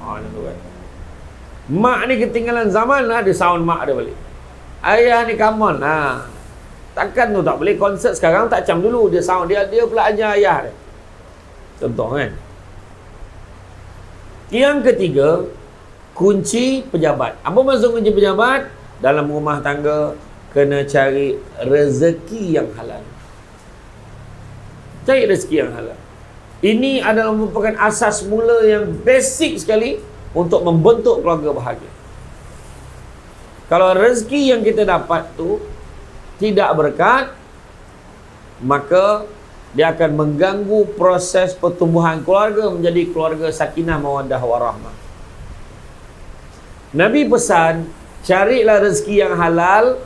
Mak ni ketinggalan zaman lah, dia sound mak dia balik. Ayah ni come on. Takkan tu tak boleh konsert sekarang, tak macam dulu. Dia sound dia pula ajar ayah dia. Contoh kan. Yang ketiga, kunci pejabat. Apa maksud kunci pejabat? Dalam rumah tangga kena cari rezeki yang halal. Cari rezeki yang halal. Ini adalah merupakan asas mula yang basic sekali untuk membentuk keluarga bahagia. Kalau rezeki yang kita dapat tu tidak berkat, maka dia akan mengganggu proses pertumbuhan keluarga menjadi keluarga sakinah mawaddah warahmah. Nabi pesan, carilah rezeki yang halal,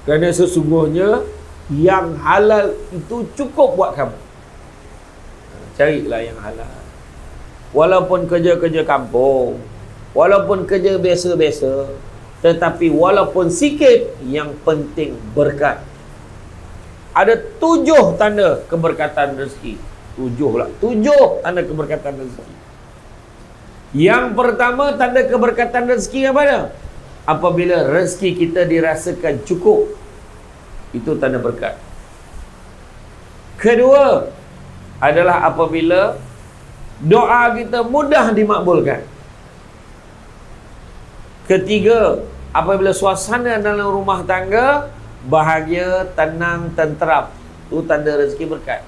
kerana sesungguhnya yang halal itu cukup buat kamu. Carilah yang halal. Walaupun kerja-kerja kampung, walaupun kerja biasa-biasa, tetapi walaupun sikit, yang penting berkat. Ada 7 tanda keberkatan rezeki. 7 tanda keberkatan rezeki. Yang pertama, tanda keberkatan rezeki apa dia? Apabila rezeki kita dirasakan cukup, itu tanda berkat. Kedua adalah apabila doa kita mudah dimakbulkan. Ketiga, apabila suasana dalam rumah tangga bahagia, tenang, tenteram, itu tanda rezeki berkat.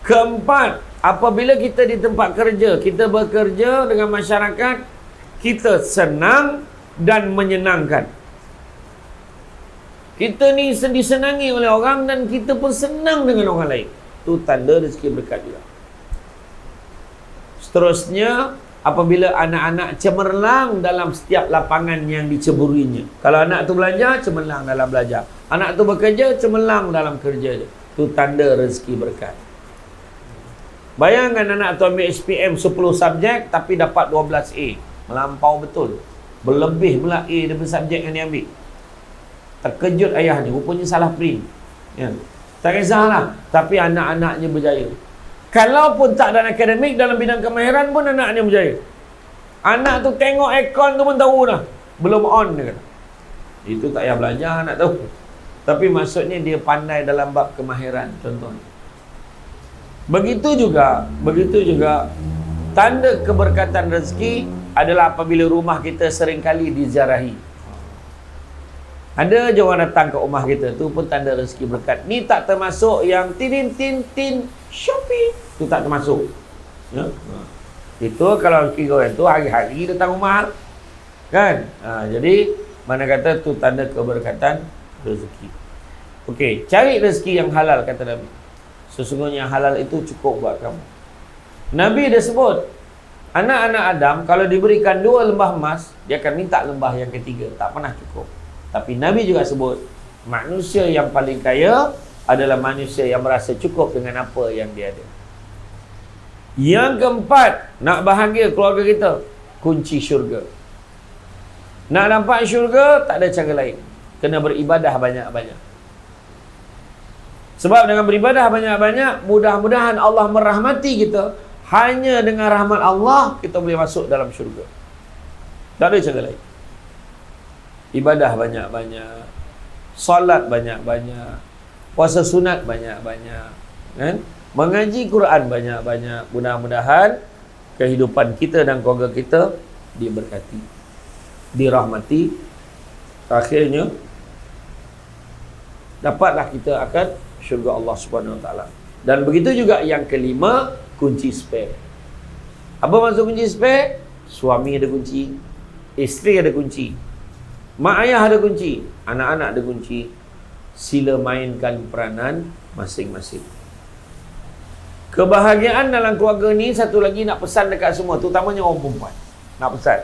Keempat, apabila kita di tempat kerja, kita bekerja dengan masyarakat, kita senang dan menyenangkan. Kita ni disenangi oleh orang dan kita pun senang dengan orang lain. Itu tanda rezeki berkat juga. Seterusnya, apabila anak-anak cemerlang dalam setiap lapangan yang diceburinya. Kalau anak tu belajar, cemerlang dalam belajar. Anak tu bekerja, cemerlang dalam kerja. Itu tanda rezeki berkat. Bayangkan anak tu ambil SPM 10 subjek tapi dapat 12A. Melampau betul. Berlebih pula A daripada subjek yang dia ambil. Terkejut ayahnya, rupanya salah print. Ya. Tak kisahlah, tapi anak-anaknya berjaya. Kalaupun tak dalam akademik, dalam bidang kemahiran pun anaknya berjaya. Anak tu tengok aircon tu pun tahu dah. Belum on dia kata. Itu tak payah belajar, nak tahu. Tapi maksudnya dia pandai dalam bab kemahiran, contohnya. Begitu juga tanda keberkatan rezeki adalah apabila rumah kita seringkali diziarahi. Ada je orang datang ke rumah kita, tu pun tanda rezeki berkat. Ni tak termasuk yang tin Shopee, tu tak termasuk. Ya? Itu kalau kira orang tu hari-hari datang rumah, kan? Jadi mana kata tu tanda keberkatan rezeki. Okey, cari rezeki yang halal, kata Nabi. Sesungguhnya halal itu cukup buat kamu. Nabi dah sebut, anak-anak Adam kalau diberikan 2 lembah emas, dia akan minta lembah yang ketiga. Tak pernah cukup. Tapi Nabi juga sebut, manusia yang paling kaya adalah manusia yang merasa cukup dengan apa yang dia ada. Yang keempat, nak bahagia keluarga kita, kunci syurga. Nak nampak syurga, tak ada cara lain. Kena beribadah banyak-banyak. Sebab dengan beribadah banyak-banyak, mudah-mudahan Allah merahmati kita. Hanya dengan rahmat Allah, kita boleh masuk dalam syurga. Tak ada cara lain. Ibadah banyak-banyak, solat banyak-banyak, puasa sunat banyak-banyak, kan? Mengaji Quran banyak-banyak. Mudah-mudahan kehidupan kita dan keluarga kita diberkati, dirahmati. Akhirnya dapatlah kita akan syurga Allah Subhanahu Wa Taala. Dan begitu juga yang kelima, kunci spare. Apa maksud kunci spare? Suami ada kunci, isteri ada kunci, mak ayah ada kunci, anak-anak ada kunci. Sila mainkan peranan masing-masing. Kebahagiaan dalam keluarga ni, satu lagi nak pesan dekat semua, terutamanya orang perempuan. Nak pesan,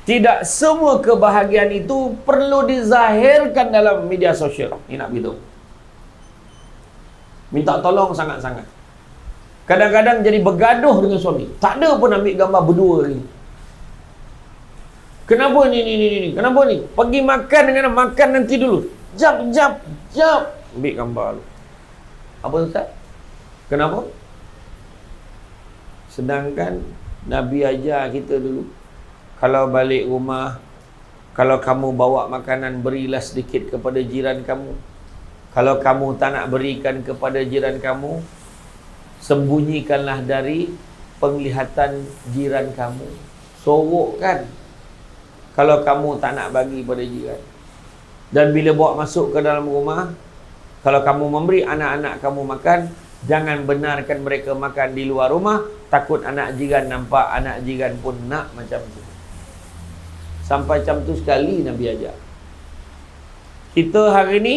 tidak semua kebahagiaan itu perlu dizahirkan dalam media sosial. Ni nak beritahu. Minta tolong sangat-sangat. Kadang-kadang jadi bergaduh dengan suami. Tak ada pun ambil gambar berdua ni. Kenapa ni? Kenapa ni? Pergi makan dengan makan nanti dulu. Jap. Ambil gambar lu. Apa Ustaz? Kenapa? Sedangkan Nabi ajar kita dulu, kalau balik rumah, kalau kamu bawa makanan, berilah sedikit kepada jiran kamu. Kalau kamu tak nak berikan kepada jiran kamu, sembunyikanlah dari penglihatan jiran kamu. Sorokkan kalau kamu tak nak bagi pada jiran. Dan bila bawa masuk ke dalam rumah, kalau kamu memberi anak-anak kamu makan, jangan benarkan mereka makan di luar rumah. Takut anak jiran nampak, anak jiran pun nak macam tu. Sampai macam tu sekali Nabi ajar. Kita hari ni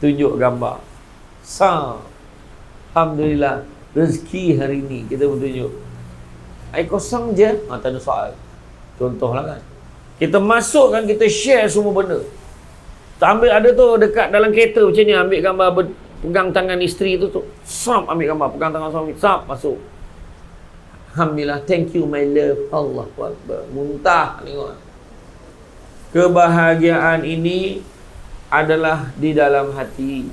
tunjuk gambar. Alhamdulillah, rezeki hari ni kita bertunjuk. Air kosong je, tak ada soal. Contohlah kan, kita masukkan, kita share semua benda. Tak ambil, ada tu dekat dalam kereta macam ni, ambil gambar pegang tangan isteri tu, sap ambil gambar, pegang tangan suami, sap masuk. Alhamdulillah, thank you my love. Allahu Akbar. Muntah tengok. Kebahagiaan ini adalah di dalam hati,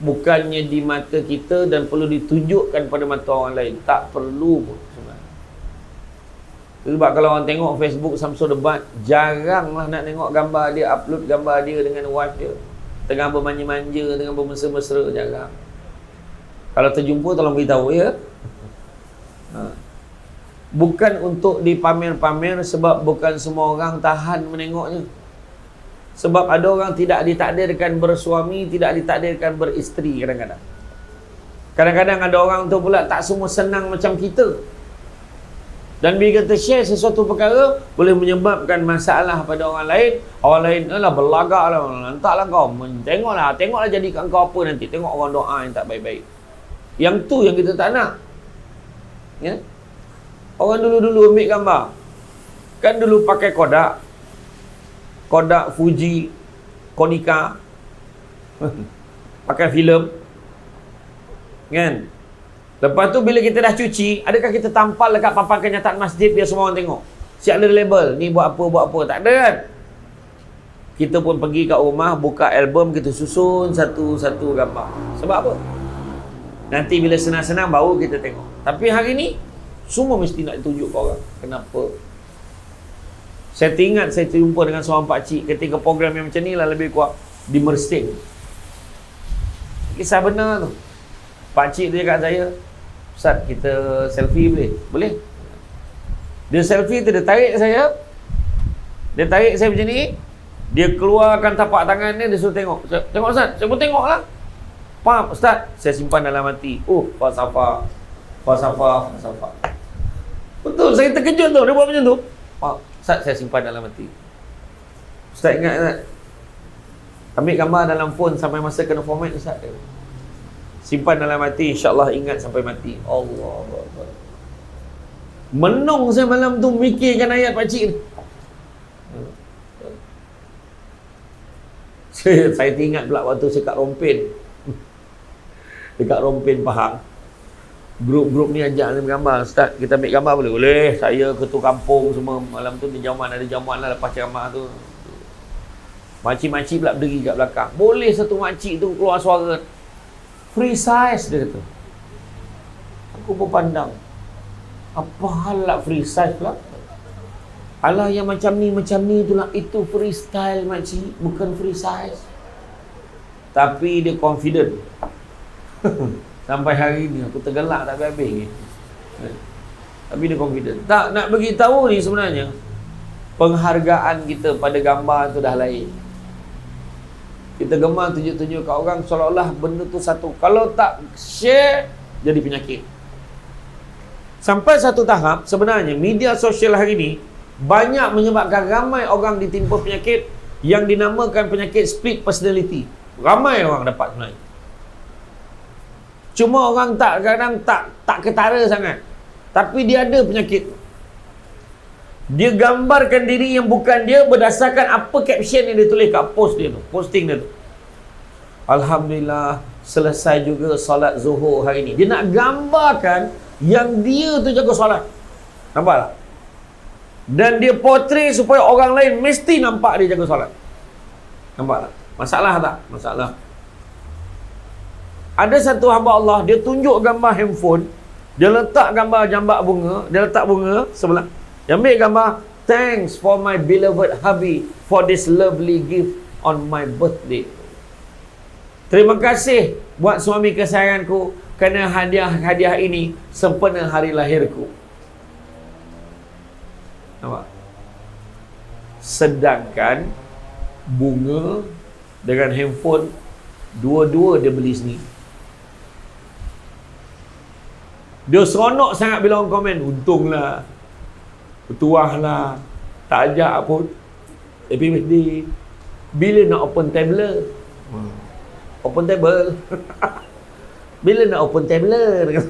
bukannya di mata kita dan perlu ditunjukkan pada mata orang lain. Tak perlu pun sebenarnya. Sebab kalau orang tengok Facebook Samsul Debat, jaranglah nak tengok gambar dia, upload gambar dia dengan wife dia tengah bermanja-manja, tengah bermesra-mesra, jarang. Kalau terjumpa tolong beritahu ya. Bukan untuk dipamer-pamer, sebab bukan semua orang tahan menengoknya. Sebab ada orang tidak ditakdirkan bersuami, tidak ditakdirkan beristeri kadang-kadang. Kadang-kadang ada orang tu pula tak semua senang macam kita. Dan bila kita share sesuatu perkara, boleh menyebabkan masalah pada orang lain. Orang lain adalah berlagak lah, lantaklah kau, tengoklah jadikan kau apa nanti. Tengok orang doa yang tak baik-baik. Yang tu yang kita tak nak. Ya? Orang dulu-dulu ambil gambar, kan dulu pakai Kodak Fuji, Konica, pakai filem kan. Lepas tu bila kita dah cuci, adakah kita tampal dekat papan kenyataan masjid biar semua orang tengok? Siap ada label, ni buat apa, tak ada kan. Kita pun pergi kat rumah, buka album, kita susun satu-satu gambar. Sebab apa? Nanti bila senang-senang baru kita tengok. Tapi hari ni semua mesti nak tunjuk ke orang. Kenapa? Saya teringat saya jumpa dengan seorang pakcik ketika program yang macam ni lah lebih kuat di Mersing. Kisah benar tu. Pakcik tu cakap saya, Ustaz, kita selfie boleh? Boleh. Dia selfie tu, dia tarik saya macam ni. Dia keluarkan tapak tangan dia suruh tengok. Tengok Ustaz, saya pun tengok lah. Faham Ustaz? Saya simpan dalam hati. Falsafah. Betul, saya terkejut tu. Dia buat macam tu. Ustaz, saya simpan dalam hati. Ustaz ingat tak? Ambil gambar dalam phone sampai masa kena format Ustaz. Simpan dalam hati, insyaAllah ingat sampai mati. Allah. Menung saya malam tu mikirkan ayat pakcik ni. Saya teringat pula waktu saya kat Rompen. Dekat Rompen Pahang. Grup-grup ni ajak ambil gambar. Ustaz, kita ambil gambar boleh? Boleh. Saya ketua kampung semua. Malam tu ada jamuan lah lepas ceramah tu. Makcik-makcik pula berdiri kat belakang. Boleh satu makcik tu keluar suara. Free size dia kata. Aku pun pandang. Apa hal lah free size pula? Alah yang macam ni tu lah. Itu freestyle makcik. Bukan free size. Tapi dia confident. Sampai hari ni aku tergelak tak habis-habis. Tapi dia confident. Tak nak beritahu ni sebenarnya, penghargaan kita pada gambar tu dah lain. Kita gemar tunjuk-tunjuk kat orang seolah-olah benda tu satu. Kalau tak share, jadi penyakit. Sampai satu tahap, sebenarnya media sosial hari ni banyak menyebabkan ramai orang ditimpa penyakit yang dinamakan penyakit split personality. Ramai orang dapat sebenarnya. Cuma orang kadang tak ketara sangat. Tapi dia ada penyakit. Dia gambarkan diri yang bukan dia berdasarkan apa caption yang dia tulis kat post dia tu, posting dia tu. Alhamdulillah, selesai juga solat zuhur hari ni. Dia nak gambarkan yang dia tu jaga solat. Nampak tak? Dan dia portray supaya orang lain mesti nampak dia jaga solat. Nampak tak? Masalah tak? Masalah. Ada satu hamba Allah, dia tunjuk gambar handphone, dia letak gambar jambak bunga, dia letak bunga sebelah. Dia ambil gambar, thanks for my beloved hubby for this lovely gift on my birthday. Terima kasih buat suami kesayanganku kerana hadiah ini sempena hari lahirku. Nampak? Sedangkan bunga dengan handphone dua-dua dia beli sendiri. Dia seronok sangat bila orang komen, untunglah, bertuahlah, tak ajak pun, happy birthday. Bila nak open tablet? open table. Bila nak open table?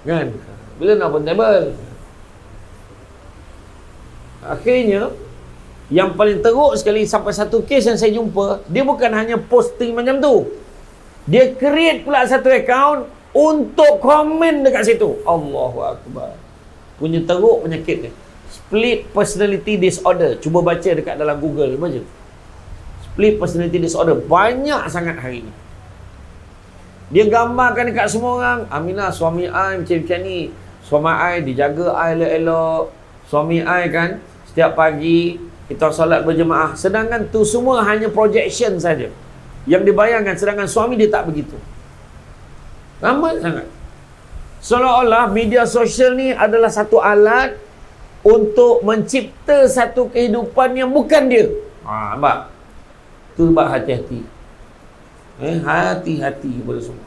Kan? Bila nak open table? Akhirnya, yang paling teruk sekali sampai satu kes yang saya jumpa, dia bukan hanya posting macam tu. Dia create pula satu account untuk komen dekat situ. Allahu Akbar. Punya teruk penyakit dia. Split personality disorder. Cuba baca dekat dalam Google. Baca. Split personality disorder. Banyak sangat hari ni. Dia gambarkan dekat semua orang. Aminah, suami I macam ni. Suami I dijaga I elok-elok. Suami I kan, setiap pagi kita solat berjemaah. Sedangkan tu semua hanya projection saja. Yang dibayangkan, sedangkan suami dia tak begitu. Ramai sangat. Seolah-olah media sosial ni adalah satu alat untuk mencipta satu kehidupan yang bukan dia. Nampak? Tu sebab hati-hati. Hati-hati kepada semua.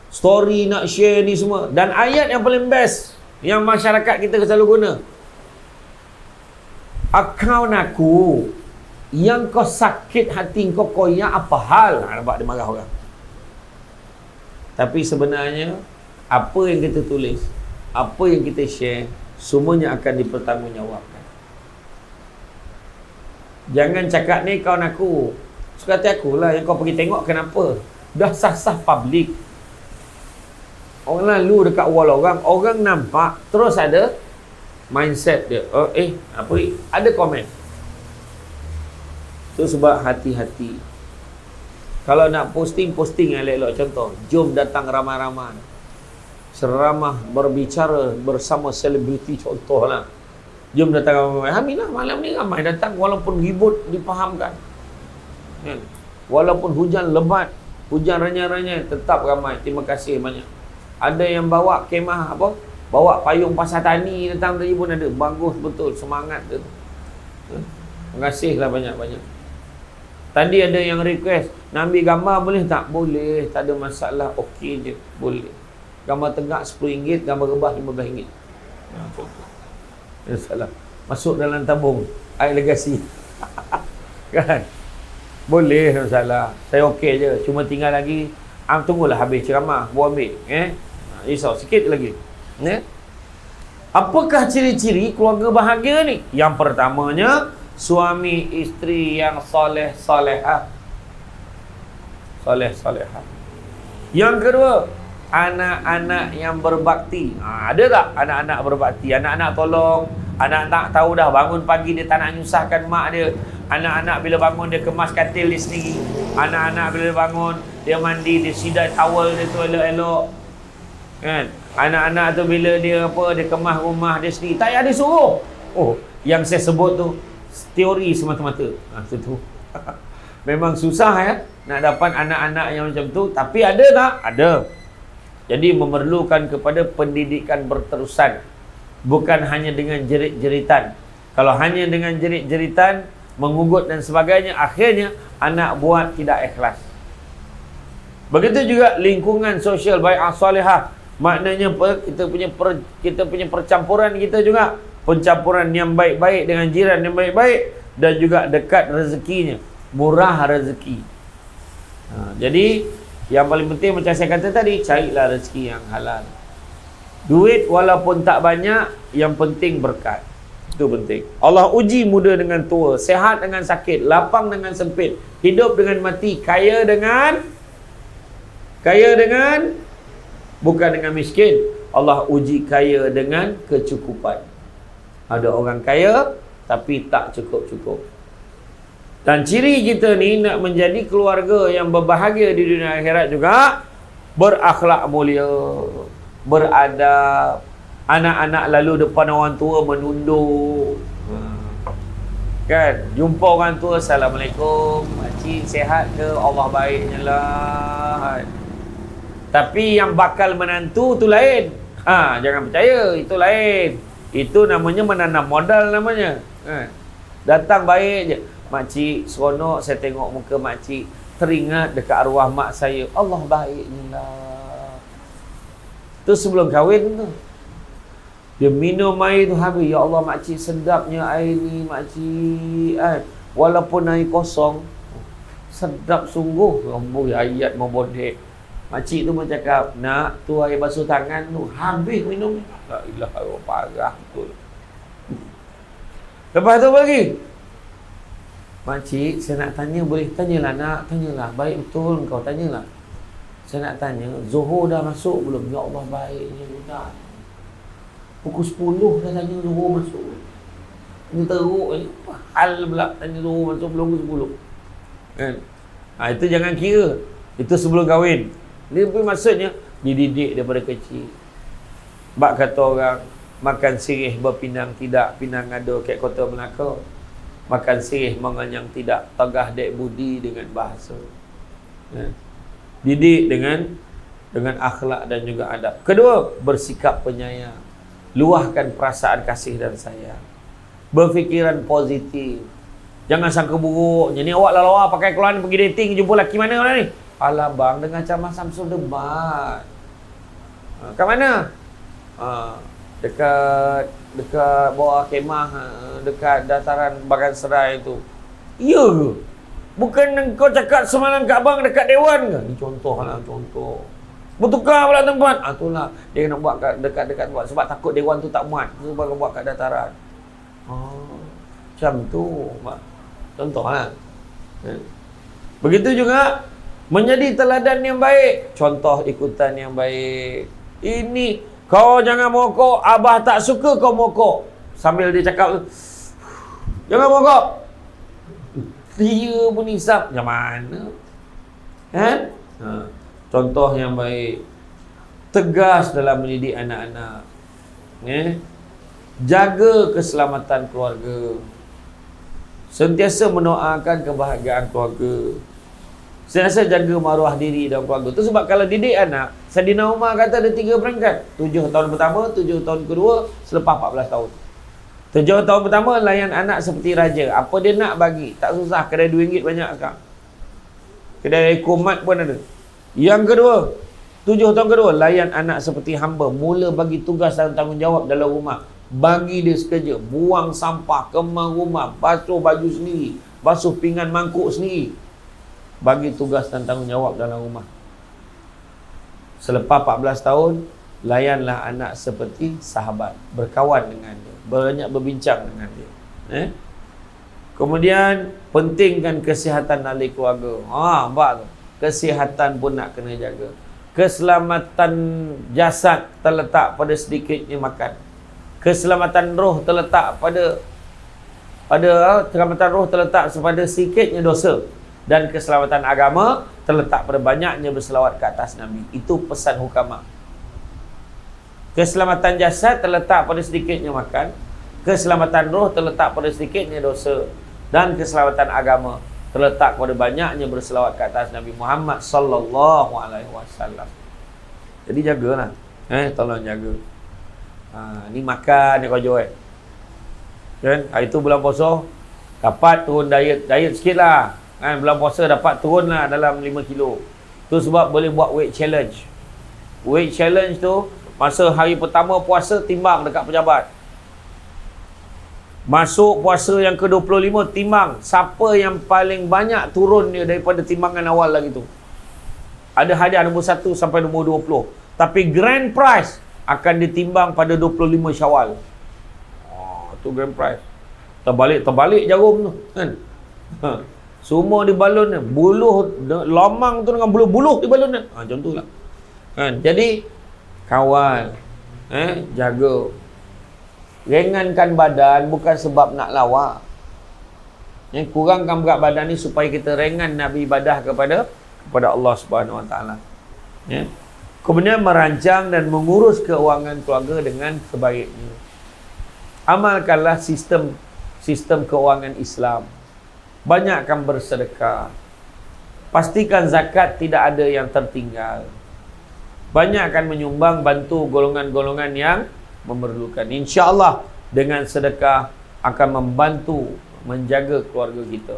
Story nak share ni semua. Dan ayat yang paling best yang masyarakat kita selalu guna. Akaun aku yang kau sakit hati kau koyak apa hal? Nampak dia marah orang. Tapi sebenarnya apa yang kita tulis, apa yang kita share, semuanya akan dipertanggungjawabkan. Jangan cakap ni kawan aku, suka hati akulah yang kau pergi tengok kenapa. Dah sah-sah public. Orang lalu dekat wall orang nampak, terus ada mindset dia. Apa ni? Ada komen. Itu sebab hati-hati. Kalau nak posting yang elok-elok. Contoh, jom datang ramai-ramai. Seramah berbicara bersama selebriti, contohlah. Jom datang ramai-ramai. Alhamdulillah, malam ni ramai datang walaupun ribut dipahamkan. Walaupun hujan lebat, hujan renyah-renyah, tetap ramai. Terima kasih banyak. Ada yang bawa kemah apa? Bawa payung pasar tani datang tadi pun ada. Bagus betul, semangat tu. Terima kasihlah banyak-banyak. Tadi ada yang request, nak ambil gambar boleh tak? Boleh, tak ada masalah. Okey je, boleh. Gambar tegak RM10, gambar rebah RM15. Salah. Masuk dalam tabung air legasi. Kan? Boleh, tak masalah. Saya okey je. Cuma tinggal lagi, tunggulah habis ceramah, baru ambil. Risau sikit lagi. Apakah ciri-ciri keluarga bahagia ni? Yang pertamanya, suami isteri yang soleh-solehah. Soleh-solehah. Yang kedua, anak-anak yang berbakti. Ada tak anak-anak berbakti? Anak-anak tolong. Anak-anak tahu dah bangun pagi dia tak nak nyusahkan mak dia. Anak-anak bila bangun dia kemas katil dia sendiri. Anak-anak bila dia bangun dia mandi, dia sidai towel dia tu elok-elok. Kan? Anak-anak tu bila dia dia kemas rumah dia sendiri. Tak payah dia suruh. Yang saya sebut tu teori semata-mata. Itu. Memang susah nak dapat anak-anak yang macam tu. Tapi ada tak? Ada. Jadi memerlukan kepada pendidikan berterusan. Bukan hanya dengan jerit-jeritan. Kalau hanya dengan jerit-jeritan, mengugut dan sebagainya, akhirnya anak buat tidak ikhlas. Begitu juga lingkungan sosial baik as-salihah. Maknanya kita punya percampuran kita juga. Pencampuran yang baik-baik dengan jiran yang baik-baik. Dan juga dekat rezekinya. Murah rezeki. Jadi yang paling penting macam saya kata tadi, carilah rezeki yang halal. Duit walaupun tak banyak, yang penting berkat. Itu penting. Allah uji muda dengan tua, sehat dengan sakit, lapang dengan sempit, hidup dengan mati, kaya dengan bukan dengan miskin. Allah uji kaya dengan kecukupan. Ada orang kaya tapi tak cukup-cukup. Dan ciri kita ni nak menjadi keluarga yang berbahagia di dunia akhirat juga, berakhlak mulia, beradab. Anak-anak lalu depan orang tua menunduk. Kan? Jumpa orang tua, Assalamualaikum, makcik sihat ke? Allah baiknya lah. Tapi yang bakal menantu tu lain. Jangan percaya, itu lain. Itu namanya menanam modal namanya. Datang baik je. Makcik, seronok saya tengok muka makcik. Teringat dekat arwah mak saya. Allah baiknya lah. Tu sebelum kahwin tu. Dia minum air tu habis. Ya Allah makcik sedapnya air ni makcik. Walaupun air kosong. Sedap sungguh. Amboi, ayat membodek. Makcik tu cakap, nak tu air basuh tangan tu. Habis minum. La ilaha illallah, parah betul. Lepas tu apa lagi? Makcik, saya nak tanya, boleh? Tanyalah nak, tanyalah. Baik betul kau, tanyalah. Saya nak tanya, Zuhur dah masuk belum? Ya Allah, baiknya budak. Pukul 10 dah tanya Zuhur masuk. Ini teruk ni. Hal pula tanya Zuhur masuk belum pukul 10. Kan? Itu jangan kira. Itu sebelum kahwin. Dia maksudnya dididik daripada kecil. Bak kata orang, makan sirih berpinang tidak, pinang ada kat kota Melaka. Makan sirih mengenyang tidak, tegah dek budi dengan bahasa. Ya. Didik dengan akhlak dan juga adab. Kedua, bersikap penyayang. Luahkan perasaan kasih dan sayang. Berfikiran positif. Jangan sangka buruk. Ni awak lawa pakai keluar pergi dating, jumpa lelaki mana orang ni? Alah bang, dengan Camah Samsul debat. Kat mana? Dekat bawah kemah, dekat dataran Bagan Serai tu. Ya ke? Bukan kau cakap semalam kat abang dekat Dewan ke? Ni contoh lah, contoh. Bertukar pula tempat. Itulah dia nak buat kat dekat buat sebab takut Dewan tu tak muat. Sebab kau buat kat dataran. Macam tu, contohlah. Begitu juga menjadi teladan yang baik, contoh ikutan yang baik. Ini kau jangan merokok, abah tak suka kau merokok. Sambil dia cakap, jangan merokok. Dia pun hisap, macam mana? Contoh yang baik. Tegas dalam mendidik anak-anak. Jaga keselamatan keluarga. Sentiasa mendoakan kebahagiaan keluarga. Sentiasa jaga maruah diri dalam keluarga. Itu sebab kalau didik anak, Saidina Umar kata ada 3 peringkat. 7 tahun pertama, 7 tahun kedua, selepas 14 tahun. 7 tahun pertama, layan anak seperti raja. Apa dia nak bagi, tak susah. Kedai RM2 banyak sekarang. Kedai komat pun ada. Yang kedua, 7 tahun kedua, layan anak seperti hamba. Mula bagi tugas dan tanggungjawab dalam rumah. Bagi dia sekerja. Buang sampah, kemar rumah, basuh baju sendiri, basuh pinggan mangkuk sendiri. Bagi tugas dan tanggungjawab dalam rumah. Selepas 14 tahun, layanlah anak seperti sahabat. Berkawan dengan dia. Banyak berbincang dengan dia. Kemudian, pentingkan kesihatan ahli keluarga. Nampak tu? Kesihatan pun nak kena jaga. Keselamatan jasad terletak pada sedikitnya makan. Keselamatan roh terletak pada keselamatan roh terletak pada sedikitnya dosa. Dan keselamatan agama terletak pada banyaknya berselawat ke atas Nabi. Itu pesan hukama. Keselamatan jasad terletak pada sedikitnya makan. Keselamatan roh terletak pada sedikitnya dosa. Dan keselamatan agama terletak pada banyaknya berselawat ke atas Nabi Muhammad sallallahu alaihi wasallam. Jadi jagalah. Tolong jaga. Ni makan ni kau jual. Kan? Hari tu bulan puasa dapat turun diet sikitlah. Bulan puasa dapat turun lah dalam 5 kilo. Tu sebab boleh buat weight challenge. Weight challenge tu, masa hari pertama puasa timbang dekat pejabat. Masuk puasa yang ke-25 timbang. Siapa yang paling banyak turun dia daripada timbangan awal lagi tu. Ada hadiah nombor 1 sampai nombor 20. Tapi grand prize akan ditimbang pada 25 Syawal. Tu grand prize. Terbalik jarum tu kan. Semua di balon ni, buluh lomang tu dengan buluh-buluh di balon ni. Macam tu lah. Kan? Jadi kawal, jaga. Ringankan badan bukan sebab nak lawak. Kurangkan berat badan ni supaya kita ringan nak beribadah kepada Allah Subhanahu Wa Taala. Kemudian merancang dan mengurus keuangan keluarga dengan sebaiknya. Amalkanlah sistem keuangan Islam. Banyakkan bersedekah. Pastikan zakat tidak ada yang tertinggal. Banyakkan menyumbang, bantu golongan-golongan yang memerlukan. InsyaAllah dengan sedekah akan membantu menjaga keluarga kita.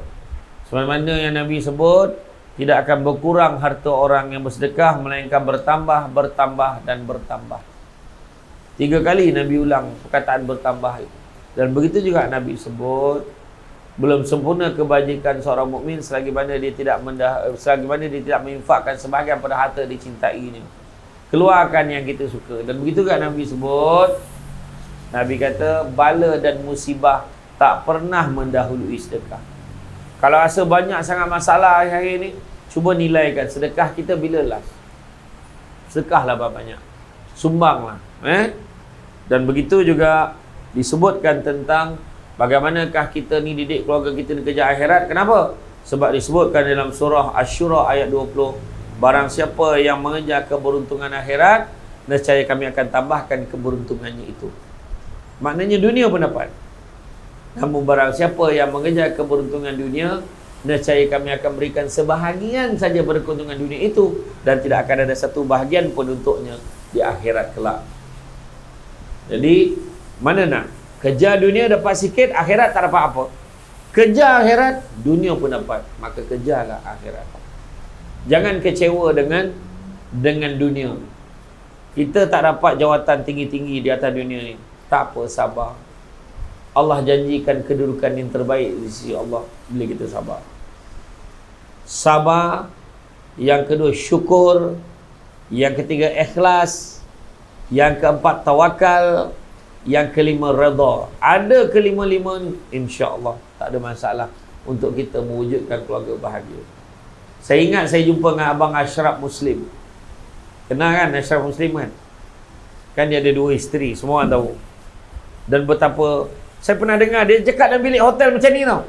Sebagaimana yang Nabi sebut, tidak akan berkurang harta orang yang bersedekah, melainkan bertambah, bertambah dan bertambah. 3 kali Nabi ulang perkataan bertambah itu. Dan begitu juga Nabi sebut, Belum sempurna kebajikan seorang mukmin selagi mana dia tidak menginfakkan sebahagian pada harta dicintainya. Keluarkan yang kita suka. Dan begitu kan Nabi sebut. Nabi kata bala dan musibah tak pernah mendahului sedekah. Kalau rasa banyak sangat masalah hari ini, cuba nilaikan sedekah kita bila last. Sedekahlah banyak. Sumbanglah. Dan begitu juga disebutkan tentang bagaimanakah kita ni didik keluarga kita ni kejar akhirat. Kenapa? Sebab disebutkan dalam surah Asy-Syura ayat 20, barang siapa yang mengejar keberuntungan akhirat, nescaya kami akan tambahkan keberuntungannya itu. Maknanya dunia pun dapat. Namun barang siapa yang mengejar keberuntungan dunia, nescaya kami akan berikan sebahagian saja pada keuntungan dunia itu, dan tidak akan ada satu bahagian pun untuknya di akhirat kelak. Jadi mana nak? Kejar dunia dapat sikit, akhirat tak dapat apa. Kejar akhirat, dunia pun dapat. Maka kejarlah akhirat. Jangan kecewa dengan dunia. Kita tak dapat jawatan tinggi-tinggi di atas dunia ni. Tak apa, sabar. Allah janjikan kedudukan yang terbaik di sisi Allah bila kita sabar. Sabar. Yang kedua, syukur. Yang ketiga, ikhlas. Yang keempat, tawakal. Yang kelima, redha. Ada kelima-lima ni, insya-Allah tak ada masalah untuk kita mewujudkan keluarga bahagia. Saya ingat saya jumpa dengan abang Ashraf Muslim. Kenal kan Ashraf Muslim kan? Kan dia ada 2 isteri, semua orang tahu. Dan betapa saya pernah dengar dia cakap dalam bilik hotel macam ni tau.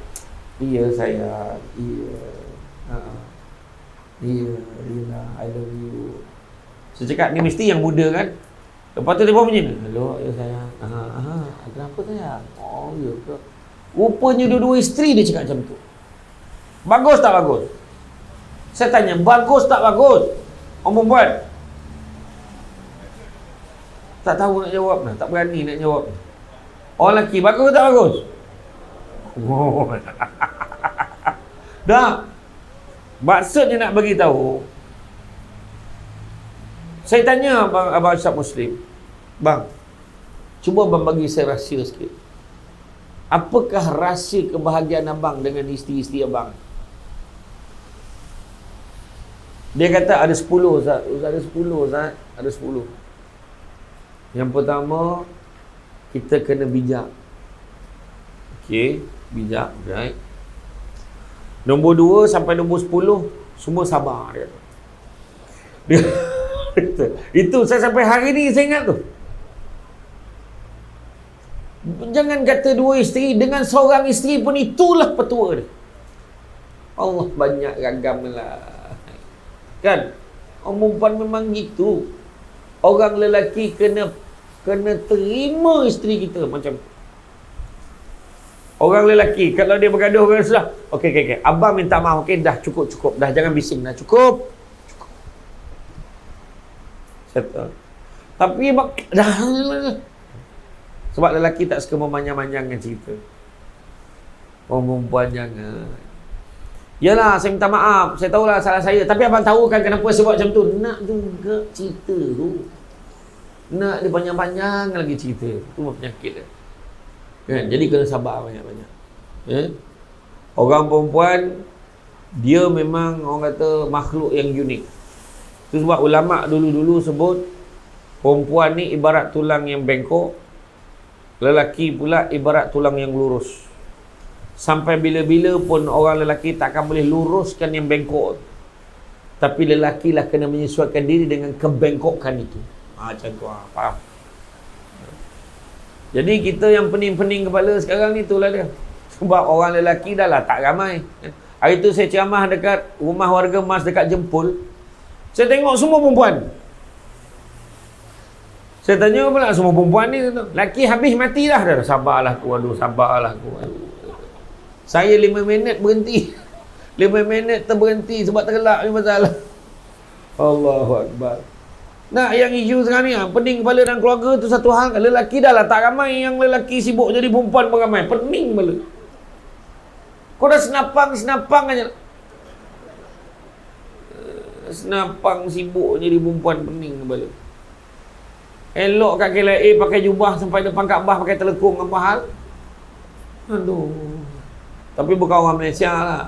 Iya sayang, iya. Iya, Rina, I love you. Saya cakap ni mesti yang muda kan? Lepas tu dia pun macam ni. Hello, ya sayang. Kenapa sayang? Oh, ya ke? Rupanya dua-dua isteri dia cakap macam tu. Bagus tak bagus? Saya tanya, bagus tak bagus? Orang perempuan? Tak tahu nak jawab dah. Tak berani nak jawab. Orang lelaki, bagus tak bagus? Oh. Dah. Maksudnya nak bagi tahu. Saya tanya Abang Ashraf Muslim, bang, cuba abang bagi saya rahsia sikit. Apakah rahsia kebahagiaan abang dengan isteri-isteri abang? Dia kata ada 10 Ustaz. Ada 10 Ustaz. Ada 10. Yang pertama, kita kena bijak. Okey, bijak, right? Nombor 2 sampai nombor 10 semua sabar dia. Itu saya sampai hari ni saya ingat tu. Jangan kata 2 isteri, dengan seorang isteri pun itulah petua dia. Allah banyak ragam lah. Kan? Orang perempuan memang gitu. Orang lelaki kena terima isteri kita macam. Orang lelaki kalau dia bergaduh dengan sudah, okey. Abang minta maaf, okey dah cukup. Dah jangan bising dah, cukup. Settle. Tapi dah. Sebab lelaki tak suka memanjang-manjangkan cerita. Orang perempuan jangan. Yalah, saya minta maaf. Saya tahulah salah saya. Tapi abang tahu kan kenapa saya buat macam tu? Nak juga cerita tu. Nak dia panjang-panjang lagi cerita. Itu penyakit dia. Kan? Jadi kena sabar banyak-banyak. Orang perempuan, dia memang orang kata makhluk yang unik. Itu sebab ulama' dulu-dulu sebut perempuan ni ibarat tulang yang bengkok, lelaki pula ibarat tulang yang lurus. Sampai bila-bila pun orang lelaki takkan boleh luruskan yang bengkok. Tapi lelaki lah kena menyesuaikan diri dengan kebengkokan itu. Macam tu lah, faham? Jadi kita yang pening-pening kepala sekarang ni itulah dia. Sebab orang lelaki dah lah tak ramai. Hari tu saya ceramah dekat rumah warga Mas dekat Jempol. Saya tengok semua perempuan. Saya tanya pula semua perempuan ni, laki habis mati dah. Sabarlah aku, sabarlah aku. Saya 5 minit berhenti. 5 minit terberhenti sebab tergelak ni masalah. Allahu Akbar. Nah, yang isu sekarang ni, pening kepala dan keluarga tu satu hal. Lelaki dah lah tak ramai yang lelaki sibuk jadi perempuan pun ramai. Pening kepala. Kau dah senapang aja. Senapang sibuk jadi perempuan, pening kepala. Elok kat KLA pakai jubah sampai depan Kaabah pakai telekung apa hal? Aduh. Tapi bukan orang Malaysia lah.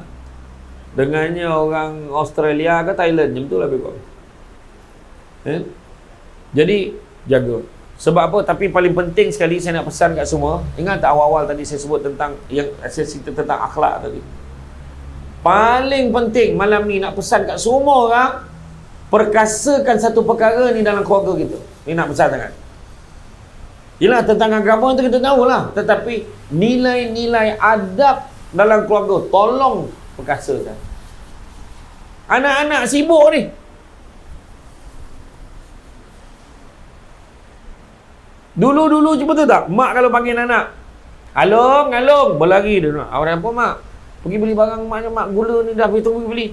Dengannya orang Australia ke Thailand, macam tu lah lebih kurang. Jadi jaga. Sebab apa? Tapi paling penting sekali saya nak pesan kat semua. Ingat tak awal-awal tadi saya sebut tentang yang saya cerita tentang akhlak tadi. Paling penting malam ni nak pesan kat semua orang, perkasakan satu perkara ni dalam keluarga kita. Ni nak pesan sangat. Yelah, tentang agama tu kita tahulah, tetapi nilai-nilai adab dalam keluarga tolong perkasakan. Anak-anak sibuk ni. Dulu-dulu cuba tu tak? Mak kalau panggil anak, Along, Along, berlari dia nak. Orang apa mak? Pergi beli barang maknya mak gula ni dah betul pergi beli.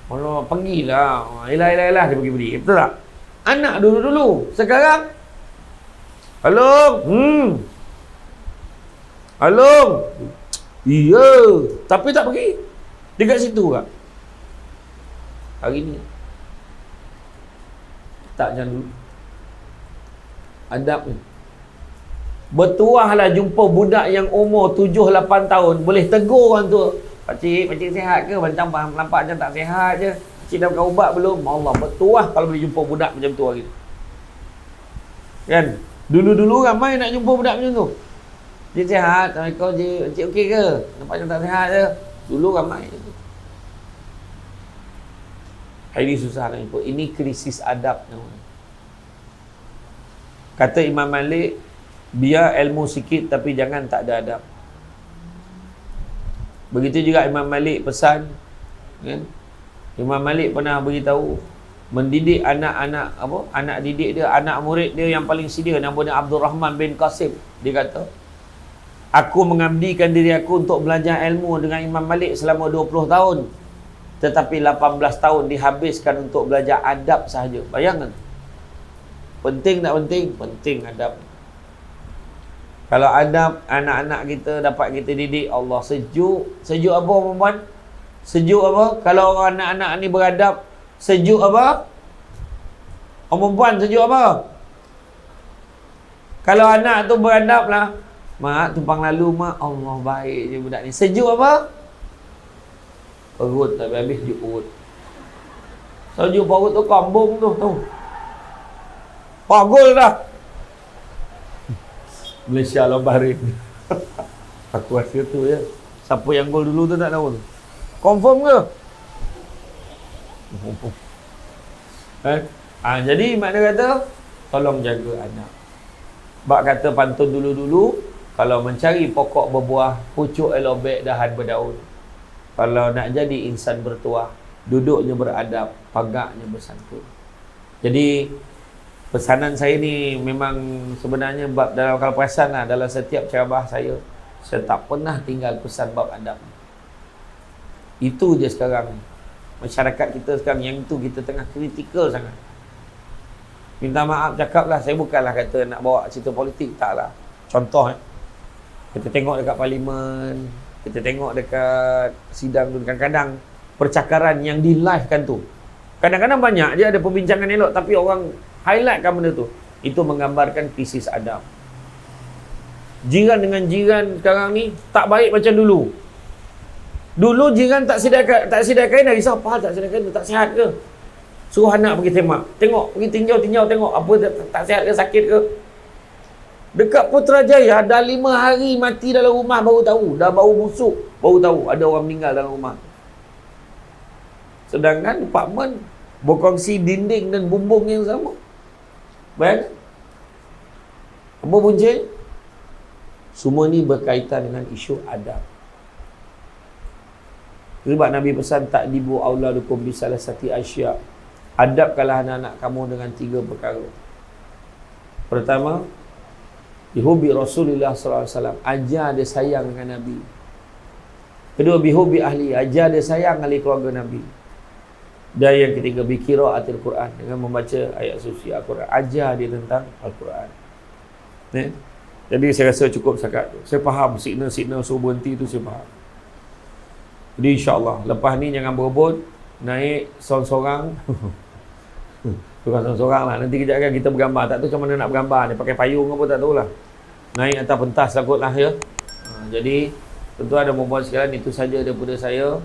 Allah, pergilah. Elah dia pergi beli. Betul tak? Anak dulu-dulu. Sekarang Along. Along. Iya, tapi tak pergi. Dekat situ tak? Hari ni tak macam dulu. Adab ni. Bertuahlah jumpa budak yang umur 7-8 tahun, boleh tegur orang tu. Pakcik sihat ke? Macam nampak macam tak sihat je. Pakcik dah makan ubat belum? Allah, bertuah kalau boleh jumpa budak macam tu hari ni. Kan? Dulu-dulu ramai nak jumpa budak macam tu. Pakcik sihat? Assalamualaikum cik. Pakcik okey ke? Nampak macam tak sihat je. Dulu ramai. Hari ni susah nak jumpa. Ini krisis adab namanya. Kata Imam Malik, biar ilmu sikit tapi jangan tak ada adab. Begitu juga Imam Malik pesan, kan? Imam Malik pernah beritahu mendidik anak-anak anak didik dia, anak murid dia yang paling senior, nama dia Abdul Rahman bin Qasim. Dia kata, aku mengabdikan diri aku untuk belajar ilmu dengan Imam Malik selama 20 tahun. Tetapi 18 tahun dihabiskan untuk belajar adab sahaja. Bayangkan. Penting tak penting? Penting adab. Kalau adab anak-anak kita dapat kita didik, Allah sejuk. Sejuk apa perempuan? Sejuk apa? Kalau orang anak-anak ni beradab, sejuk apa? Orang perempuan sejuk apa? Kalau anak tu beradab lah, mak tumpang lalu mak, Allah baik je budak ni. Sejuk apa? Perut tak habis sejuk perut. Sejuk perut tu kambung tu, tahu? Pagul dah. Malaysia lawan Bahrain. Aku rasa tu ya. Siapa yang gol dulu tu tak tahu tu. Confirm ke? Jadi makna kata tolong jaga anak. Bak kata pantun dulu-dulu, kalau mencari pokok berbuah, pucuk elobek, dahan berdaun. Kalau nak jadi insan bertuah, duduknya beradab, pagaknya bersantun. Jadi pesanan saya ni memang sebenarnya bab dalam kalau perasan lah, dalam setiap ceramah saya tak pernah tinggal pesan bab adab. Itu je sekarang ni. Masyarakat kita sekarang yang itu kita tengah kritikal sangat. Minta maaf cakap lah, saya bukanlah kata nak bawa cerita politik, taklah. Contoh kita tengok dekat parlimen, kita tengok dekat sidang tu, kadang-kadang percakaran yang di live kan tu, kadang-kadang banyak je ada perbincangan elok tapi orang highlightkan benda tu. Itu menggambarkan krisis adab. Jiran dengan jiran sekarang ni tak baik macam dulu. Dulu jiran tak sedia kain dah risau, apa tak sedia kain tu, tak sihat ke? Suruh anak pergi tengok, pergi tinjau apa tak sihat ke, sakit ke. Dekat Putrajaya dah 5 hari mati dalam rumah baru tahu, dah bau busuk baru tahu ada orang meninggal dalam rumah. Sedangkan departmen berkongsi dinding dan bumbung yang sama. Bayangkan. Apa punca? Semua ni berkaitan dengan isu adab. Sebab Nabi pesan, takdibu auladukum bisalasati asya. Adabkanlah anak-anak kamu dengan 3 perkara. Pertama, bihubi Rasulullah SAW. Ajar dia sayang dengan Nabi. Kedua, bihubi ahli. Ajar dia sayang ahli keluarga Nabi. Dan yang ketiga, biqiraatil Quran, dengan membaca ayat suci Al-Quran. Ajar dia tentang Al-Quran. Jadi saya rasa cukup setakat tu. Saya faham signal-signal suruh berhenti tu, saya faham. Jadi insyaAllah lepas ni jangan berebut, naik sorang-sorang. Bukan sorang-sorang lah, nanti kejap kan kita bergambar. Tak tahu macam mana nak bergambar ni, pakai payung apa tak tahulah. Naik atas pentas takutlah ya. Jadi Tuan-tuan dan puan-puan sekalian, itu saja daripada saya.